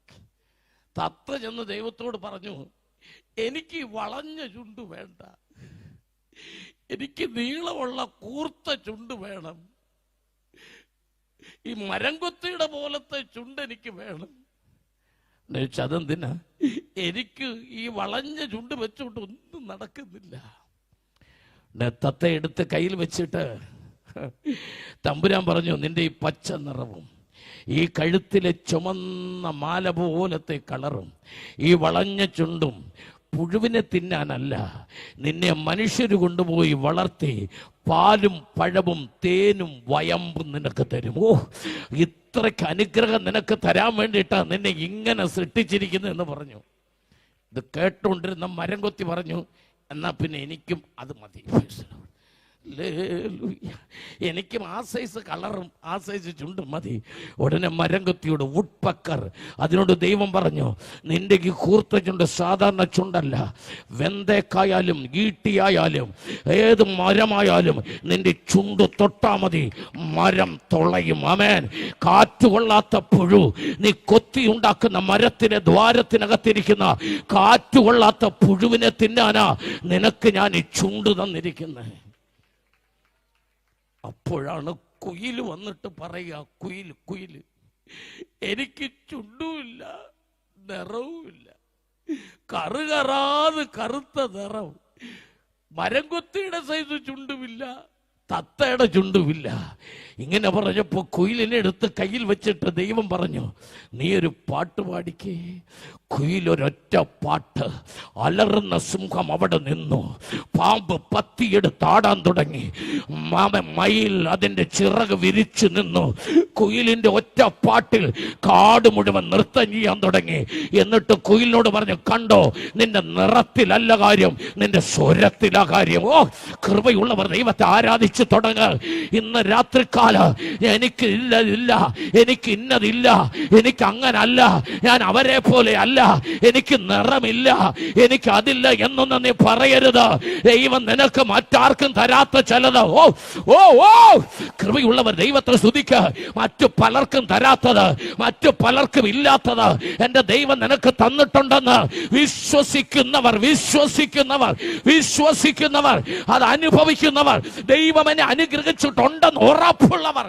തത്ത ചെന്ന് ദൈവത്തോട് പറഞ്ഞു, എനിക്ക് വളഞ്ഞ ചുണ്ട് വേണ്ട, എനിക്ക് നീളമുള്ള കൂർത്ത ചുണ്ട് വേണം, ഈ മരംകൊത്തിയുടെ പോലത്തെ ചുണ്ട് എനിക്ക് വേണം. അതെന്തിനാ? എനിക്ക് ഈ വളഞ്ഞ ചുണ്ട് വെച്ചുകൊണ്ട് ഒന്നും നടക്കുന്നില്ല. തത്ത എടുത്ത് കയ്യിൽ വെച്ചിട്ട് തമ്പുരാൻ പറഞ്ഞു, നിന്റെ ഈ പച്ച നിറവും ഈ കഴുത്തിലെ ചുമന്ന മാല പോലത്തെ കളറും ഈ വളഞ്ഞ ചുണ്ടും പുഴുവിനെ തിന്നാനല്ല, നിന്നെ മനുഷ്യര് കൊണ്ടുപോയി വളർത്തി പാലും പഴവും തേനും വയമ്പും നിനക്ക് തരും. ഓ, ഇത്രയ്ക്ക് അനുഗ്രഹം നിനക്ക് തരാൻ വേണ്ടിയിട്ടാ നിന്നെ ഇങ്ങനെ സൃഷ്ടിച്ചിരിക്കുന്നു എന്ന് പറഞ്ഞു. ഇത് കേട്ടുകൊണ്ടിരുന്ന മരം കൊത്തി പറഞ്ഞു, എന്നാ പിന്നെ എനിക്കും അത് മതി. എനിക്കും ആ സൈസ് കളറും ആ സൈസ് ചുണ്ടും മതി. ഉടനെ മരംകൊത്തിയോട് വുഡ്പക്കർ അതിനോട് ദൈവം പറഞ്ഞു, നിന്റെ ഈ കൂർത്ത ചുണ്ട് സാധാരണ ചുണ്ടല്ല, വെന്തേക്കായാലും ഈട്ടിയായാലും ഏത് മരമായാലും നിന്റെ ചുണ്ട് തൊട്ടാ മതി, മരം തുളയും. ആമേൻ. കാറ്റുകൊള്ളാത്ത പുഴു, നീ കൊത്തി ഉണ്ടാക്കുന്ന മരത്തിന്റെ ദ്വാരത്തിനകത്തിരിക്കുന്ന കാറ്റുകൊള്ളാത്ത പുഴുവിനെ തിന്നാനാ നിനക്ക് ഞാൻ ഈ ചുണ്ട് തന്നിരിക്കുന്നത്. അപ്പോഴാണ് കുയിൽ വന്നിട്ട് പറയുക, കുയിൽ എനിക്ക് ചുണ്ടുമില്ല നിറവുമില്ല, കറുകറാതെ കറുത്ത നിറം, മരംകൊത്തിയുടെ സൈസ് ചുണ്ടുമില്ല, തത്തയുടെ ചുണ്ടുമില്ല. ഇങ്ങനെ പറഞ്ഞപ്പോ കുയിലിനെ എടുത്ത് കയ്യിൽ വെച്ചിട്ട് ദൈവം പറഞ്ഞു, നീ ഒരു പാട്ട് പാടിക്കേ. കുയിലൊരൊറ്റ പാട്ട്. അലറുന്ന സിംഹം അവിടെ നിന്നു. പാമ്പ് പത്തിയെടുത്താടാൻ തുടങ്ങി. മയിൽ അതിൻ്റെ ചിറക് വിരിച്ചു നിന്നു. കുയിലിന്റെ ഒറ്റ പാട്ടിൽ കാട് മുഴുവൻ നൃത്തം ചെയ്യാൻ തുടങ്ങി. എന്നിട്ട് കുയിലിനോട് പറഞ്ഞു, കണ്ടോ, നിന്റെ നിറത്തിലല്ല കാര്യം, നിന്റെ സ്വരത്തിലാ കാര്യം. ഓ, കൃപയുള്ളവർ ദൈവത്തെ ആരാധിച്ചു തുടങ്ങുക. ഇന്ന് രാത്രിക്കാല എനിക്ക് ഇല്ല, എനിക്ക് ഇന്നതില്ല, എനിക്ക് അങ്ങനല്ല, ഞാൻ അവരെ പോലെ അല്ല, എനിക്ക് നിറമില്ല, എനിക്ക് അതില്ല എന്നൊന്നും നീ പറയരുത്. ദൈവം നിനക്ക് മറ്റാർക്കും തരാത്ത ചിലത്, ഓ ഓ ഓ കൃപയുള്ളവർ ദൈവത്തെ സ്തുതിക്കുക. മറ്റു പലർക്കും തരാത്തത്, മറ്റു പലർക്കും ഇല്ലാത്തത് എന്റെ ദൈവം നിനക്ക് തന്നിട്ടുണ്ടെന്ന് വിശ്വസിക്കുന്നവർ അത് അനുഭവിക്കുന്നവർ, ദൈവം എന്നെ അനുഗ്രഹിച്ചിട്ടുണ്ടെന്ന് ഉറപ്പുള്ളവർ,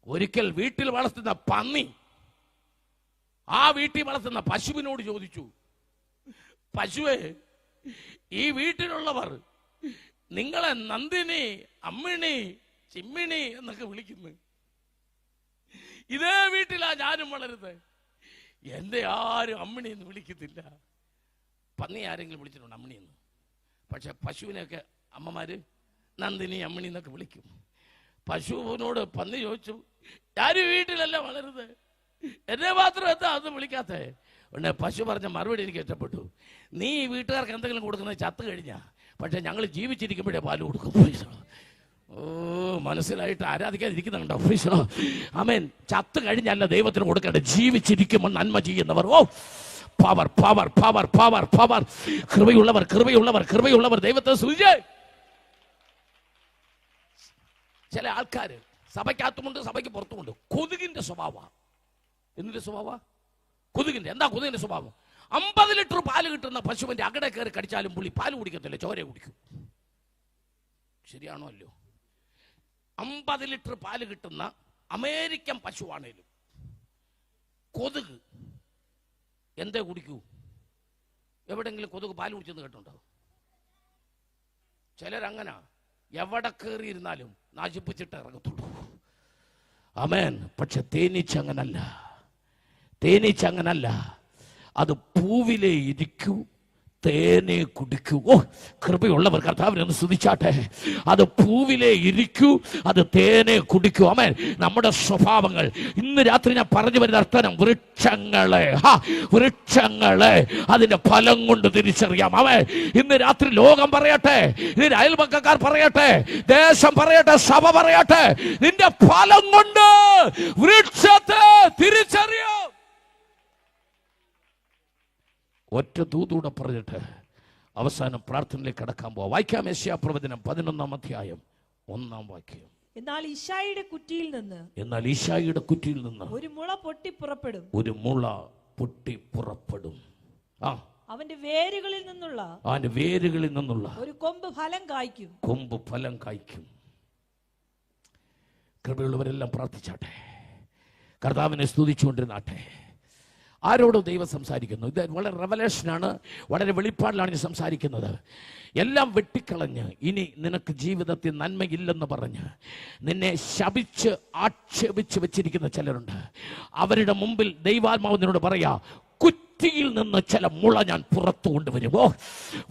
ഒരിക്കൽ വീട്ടിൽ വളർത്തുന്ന പന്നി ആ വീട്ടിൽ വളർത്തുന്ന പശുവിനോട് ചോദിച്ചു, പശുവേ, ഈ വീട്ടിലുള്ളവർ നിങ്ങളെ നന്ദിനി, അമ്മിണി, ചിമ്മിണി എന്നൊക്കെ വിളിക്കുന്നു. ഇതേ വീട്ടിലാ ഞാനും വളരുന്നത്. എന്റെ ആരും അമ്മിണിയെന്ന് വിളിക്കത്തില്ല. പന്നി ആരെങ്കിലും വിളിച്ചിട്ടുണ്ട് അമ്മിണിയെന്ന്. പക്ഷെ പശുവിനെയൊക്കെ അമ്മമാര് നന്ദിനി അമ്മിണി എന്നൊക്കെ വിളിക്കും. പശുവിനോട് പന്നി ചോദിച്ചു, ആരും വീട്ടിലല്ല വളരുന്നത്, എന്നെ മാത്രം എന്താ അതൊന്നും വിളിക്കാത്തേ? ഉടനെ പശു പറഞ്ഞ മറുപടി എനിക്ക് ഇഷ്ടപ്പെട്ടു. നീ വീട്ടുകാർക്ക് എന്തെങ്കിലും കൊടുക്കുന്നത് ചത്ത് കഴിഞ്ഞാ, പക്ഷെ ഞങ്ങൾ ജീവിച്ചിരിക്കുമ്പോഴേ പാല് കൊടുക്കും. ഓ, മനസ്സിലായിട്ട് ആരാധിക്കാതിരിക്കുന്നുണ്ടോ? ആമേൻ. ചത്ത് കഴിഞ്ഞല്ല ദൈവത്തിന് കൊടുക്കേണ്ടത്, ജീവിച്ചിരിക്കുമ്പോൾ നന്മ ചെയ്യുന്നവർ. ഓ, power power power power power. കൃപയുള്ളവർ കൃപയുള്ളവർ കൃപയുള്ളവർ ദൈവത്തെ സൂചിച്ച്. ചില ആൾക്കാര് സഭയ്ക്കകത്തുമുണ്ട് സഭയ്ക്ക് പുറത്തുമുണ്ട്. കൊതുകിന്റെ സ്വഭാവ. എന്തിന്റെ സ്വഭാവ? കൊതുകിന്റെ. എന്താ കൊതുകിന്റെ സ്വഭാവം? 50 ലിറ്റർ പാല് കിട്ടുന്ന പശുവിന്റെ അകടെ കയറി കടിച്ചാലും പുള്ളി പാല് കുടിക്കത്തില്ല, ചോര കുടിക്കും. ശരിയാണോ അല്ലോ? 50 ലിറ്റർ പാല് കിട്ടുന്ന അമേരിക്കൻ പശുവാണേലും കൊതുക് എന്തേ കുടിക്കൂ? എവിടെങ്കിലും കൊതുക് പാല് കുടിച്ചെന്ന് കേട്ടുണ്ടോ? ചിലരങ്ങനെ എവിടെ കയറിയിരുന്നാലും നശിപ്പിച്ചിട്ട് ഇറങ്ങത്തുള്ളൂ. ആമേൻ. പക്ഷെ തേനീച്ചങ്ങനല്ല. തേനീച്ചങ്ങനല്ല. അത് പൂവിലേ ഇരിക്കൂ, തേനെ കുടിക്കൂ. ഓ, കൃപയുള്ളവർ കർത്താവിനെ ഒന്ന് സ്തുതിച്ചാട്ടെ. അത് പൂവിലേ ഇരിക്കൂ, അത് തേനെ കുടിക്കൂ. ആമേൻ. നമ്മുടെ സ്വഭാവങ്ങൾ ഇന്ന് രാത്രി ഞാൻ പറഞ്ഞു വരുന്ന അർത്ഥം, വൃക്ഷങ്ങളെ വൃക്ഷങ്ങളെ അതിന്റെ ഫലം കൊണ്ട് തിരിച്ചറിയാം. ആമേൻ. ഇന്ന് രാത്രി ലോകം പറയട്ടെ, ഇതിന്റെ അയൽപക്കക്കാർ പറയട്ടെ, ദേശം പറയട്ടെ, സഭ പറയട്ടെ, നിന്റെ ഫലം കൊണ്ട് വൃക്ഷത്തെ തിരിച്ചറിയാം. ഒറ്റ ദൂതൂടെ പറഞ്ഞിട്ട് അവസാനം പ്രാർത്ഥനയിലേക്ക് കടക്കാൻ പോവാം. വായിക്കാം. യെശയ്യാപ്രവചനം 11-ാം അധ്യായം 1-ാം വാക്യം.
എന്നാൽ ഈശായിയുടെ കുറ്റിയിൽ നിന്ന് ഒരു മുള പൊട്ടി പുറപ്പെടും.
ഒരു മുള പൊട്ടി പുറപ്പെടും.
അവന്റെ വേരുകളിൽ നിന്നുള്ള ഒരു കൊമ്പ് ഫലം കായ്ക്കും.
കൃപയുള്ളവരെല്ലാം പ്രാർത്ഥിച്ചാട്ടെ, കർത്താവിനെ സ്തുതിച്ചുകൊണ്ടിരുന്നാട്ടെ. ആരോടും ദൈവം സംസാരിക്കുന്നു. ഇത് വളരെ റെവലേഷനാണ്, വളരെ വെളിപ്പാടിലാണ് ഞാൻ സംസാരിക്കുന്നത്. എല്ലാം വെട്ടിക്കളഞ്ഞ് ഇനി നിനക്ക് ജീവിതത്തിൽ നന്മയില്ലെന്ന് പറഞ്ഞ് നിന്നെ ശപിച്ച് ആക്ഷേപിച്ച് വെച്ചിരിക്കുന്ന ചിലരുണ്ട്. അവരുടെ മുമ്പിൽ ദൈവാത്മാവ് നിന്നോട് പറയാ, കുറ്റിയിൽ നിന്ന് ചില മുള ഞാൻ പുറത്തു കൊണ്ടുവരും. ഓ,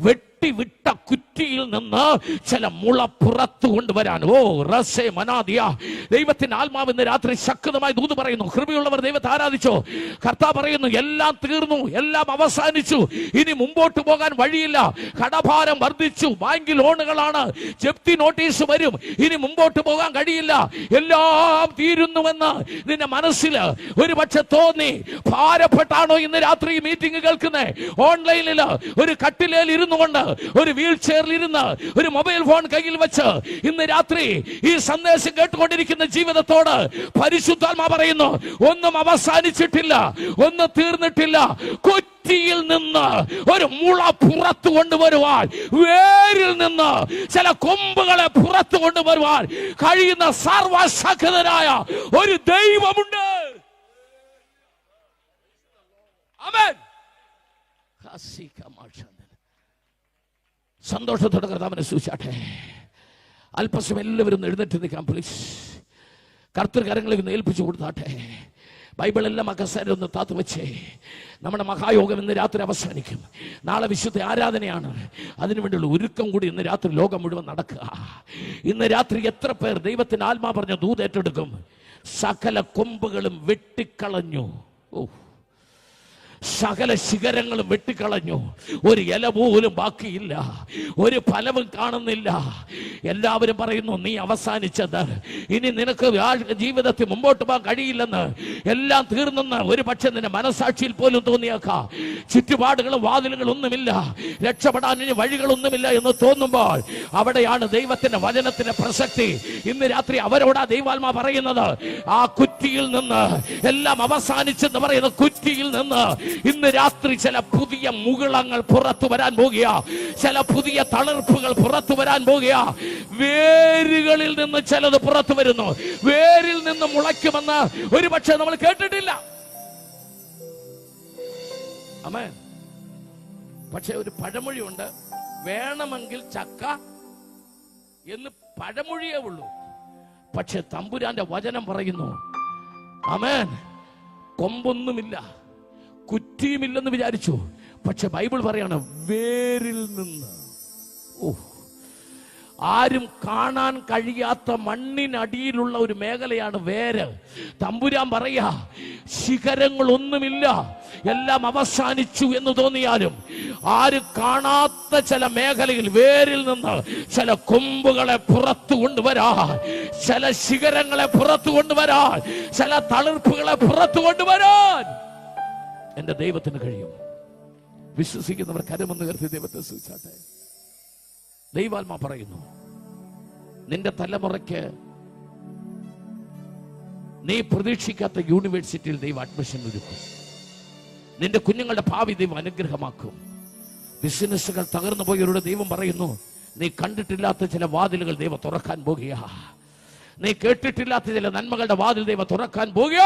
വെട്ടിവിട്ട കുറ്റിയിൽ നിന്ന് ചില മുള പുറത്തു കൊണ്ടുവരാൻ. ഓ, റസേ മനാദിയ. ദൈവത്തിന്റെ ആത്മാവ് ഇന്ന് രാത്രി ശക്തമായി ദൂത് പറയുന്നു. കൃപയുള്ളവർ ദൈവത്തെ ആരാധിച്ചോ? കർത്താവ് പറയുന്നു, എല്ലാം തീർന്നു, എല്ലാം അവസാനിച്ചു, ഇനി മുമ്പോട്ട് പോകാൻ വഴിയില്ല. കടഭാരം വർദ്ധിച്ചു, ബാങ്ക് ലോണുകളാണ്, ജപ്തി നോട്ടീസ് വരും, ഇനി മുമ്പോട്ട് പോകാൻ കഴിയില്ല, എല്ലാം തീരുന്നുവെന്ന് നിന്റെ മനസ്സിൽ ഒരു പക്ഷെ തോന്നി. ഭാരപ്പെട്ടാണോ ഇന്ന് രാത്രി മീറ്റിംഗ് കേൾക്കുന്നേ? ഓൺലൈനിൽ ഒരു കട്ടിലേൽ ഇരുന്നു കൊണ്ട്, ഒരു വീൽ ചെയറിൽ ഇരുന്ന്, ഒരു മൊബൈൽ ഫോൺ കയ്യിൽ വെച്ച് ഇന്ന് രാത്രി ഈ സന്ദേശം കേട്ടുകൊണ്ടിരിക്കുന്ന ജീവിതത്തോട് പരിശുദ്ധാത്മാ പറയുന്നു, ഒന്നും അവസാനിച്ചിട്ടില്ല, ഒന്നും തീർന്നിട്ടില്ല. കുറ്റിയിൽ നിന്ന് ഒരു മുള പുറത്തു കൊണ്ടുവരുവാൻ, വേരിൽ നിന്ന് ചില കൊമ്പുകളെ പുറത്തു കൊണ്ടുവരുവാൻ കഴിയുന്ന സർവശക്തനായ ഒരു ദൈവമുണ്ട്. ആമേൻ. സന്തോഷത്തോടെ കർത്താവിനെ സ്തുതിച്ചാട്ടെ. അല്പസം എല്ലാവരും എഴുന്നേറ്റ് നിൽക്കാം പ്ലീസ്. കർത്തൃകരങ്ങളിൽ നിന്ന് ഏൽപ്പിച്ചു കൊടുത്താട്ടെ. ബൈബിളെല്ലാം അകസരൊന്ന് താത്തു വെച്ചേ. നമ്മുടെ മഹായോഗം ഇന്ന് രാത്രി അവസാനിക്കും. നാളെ വിശുദ്ധ ആരാധനയാണ്. അതിനുവേണ്ടിയുള്ള ഒരുക്കം കൂടി ഇന്ന് രാത്രി ലോകം മുഴുവൻ നടക്കുക. ഇന്ന് രാത്രി എത്ര പേർ ദൈവത്തിന് ആത്മാ പറഞ്ഞ ദൂത് ഏറ്റെടുക്കും? സകല കൊമ്പുകളും വെട്ടിക്കളഞ്ഞു. സകല ശിഖരങ്ങളും വെട്ടിക്കളഞ്ഞു. ഒരു ഇല പോലും ബാക്കിയില്ല, ഒരു ഫലവും കാണുന്നില്ല. എല്ലാവരും പറയുന്നു, നീ അവസാനിച്ചത്, ഇനി നിനക്ക് ജീവിതത്തിൽ മുമ്പോട്ട് പോകാൻ കഴിയില്ലെന്ന്, എല്ലാം തീർന്നെന്ന് ഒരു പക്ഷെ നിന്റെ മനസാക്ഷിയിൽ പോലും തോന്നിയേക്കാം. ചുറ്റുപാടുകളും വാതിലുകളും ഒന്നുമില്ല, രക്ഷപ്പെടാൻ ഇനി വഴികളൊന്നുമില്ല എന്ന് തോന്നുമ്പോൾ അവിടെയാണ് ദൈവത്തിന്റെ വചനത്തിന്റെ പ്രസക്തി. ഇന്ന് രാത്രി അവരോടാ ദൈവാത്മാ പറയുന്നത്, ആ കുറ്റിയിൽ നിന്ന് എല്ലാം അവസാനിച്ചെന്ന് പറയുന്ന കുറ്റിയിൽ നിന്ന് ഇന്ന് രാത്രി ചില പുതിയ മുകുളങ്ങൾ പുറത്തു വരാൻ പോകുക, ചില പുതിയ തളിർപ്പുകൾ പുറത്തു വരാൻ പോകുക. വേരുകളിൽ നിന്ന് ചിലത് പുറത്തു വരുന്നു. വേരിൽ നിന്ന് മുളയ്ക്കുമെന്ന് ഒരു പക്ഷേ നമ്മൾ കേട്ടിട്ടില്ല. ആമേൻ. പക്ഷെ ഒരു പഴമൊഴിയുണ്ട്, വേണമെങ്കിൽ ചക്ക എന്ന് പഴമൊഴിയേ ഉള്ളൂ. പക്ഷെ തമ്പുരാന്റെ വചനം പറയുന്നു, ആമേൻ, കൊമ്പൊന്നുമില്ല, കുറ്റിയുമില്ലെന്ന് വിചാരിച്ചു. പക്ഷെ ബൈബിൾ പറയാണ് വേരിൽ നിന്ന്. ആരും കാണാൻ കഴിയാത്ത മണ്ണിനടിയിലുള്ള ഒരു മേഖലയാണ് വേര്. തമ്പുരാൻ പറയാ, ശിഖരങ്ങളൊന്നുമില്ല, എല്ലാം അവസാനിച്ചു എന്ന് തോന്നിയാലും ആരും കാണാത്ത ചില മേഖലയിൽ വേരിൽ നിന്ന് ചില കൊമ്പുകളെ പുറത്തു കൊണ്ടുവരാൻ, ചില ശിഖരങ്ങളെ പുറത്തു കൊണ്ടുവരാൻ, ചില തളിർപ്പുകളെ പുറത്തു കൊണ്ടുവരാൻ എന്റെ ദൈവത്തിന് കഴിയും. വിശ്വസിക്കുന്നവർ കരമൊന്ന് കരുതി ദൈവത്തെ സ്തുതിച്ചാട്ടെ. ദൈവാത്മാ പറയുന്നു, നിന്റെ തലമുറയ്ക്ക് നീ പ്രതീക്ഷിക്കാത്ത യൂണിവേഴ്സിറ്റിയിൽ ദൈവം അഡ്മിഷൻ ഒരുക്കും. നിന്റെ കുഞ്ഞുങ്ങളുടെ ഭാവി ദൈവം അനുഗ്രഹമാക്കും. ബിസിനസ്സുകൾ തകർന്നു പോയവരുടെ ദൈവം പറയുന്നു, നീ കണ്ടിട്ടില്ലാത്ത ചില വാതിലുകൾ ദൈവം തുറക്കാൻ പോകുക. നീ കേട്ടിട്ടില്ലാത്ത ചില നന്മകളുടെ വാതിൽ ദൈവം തുറക്കാൻ പോകുക.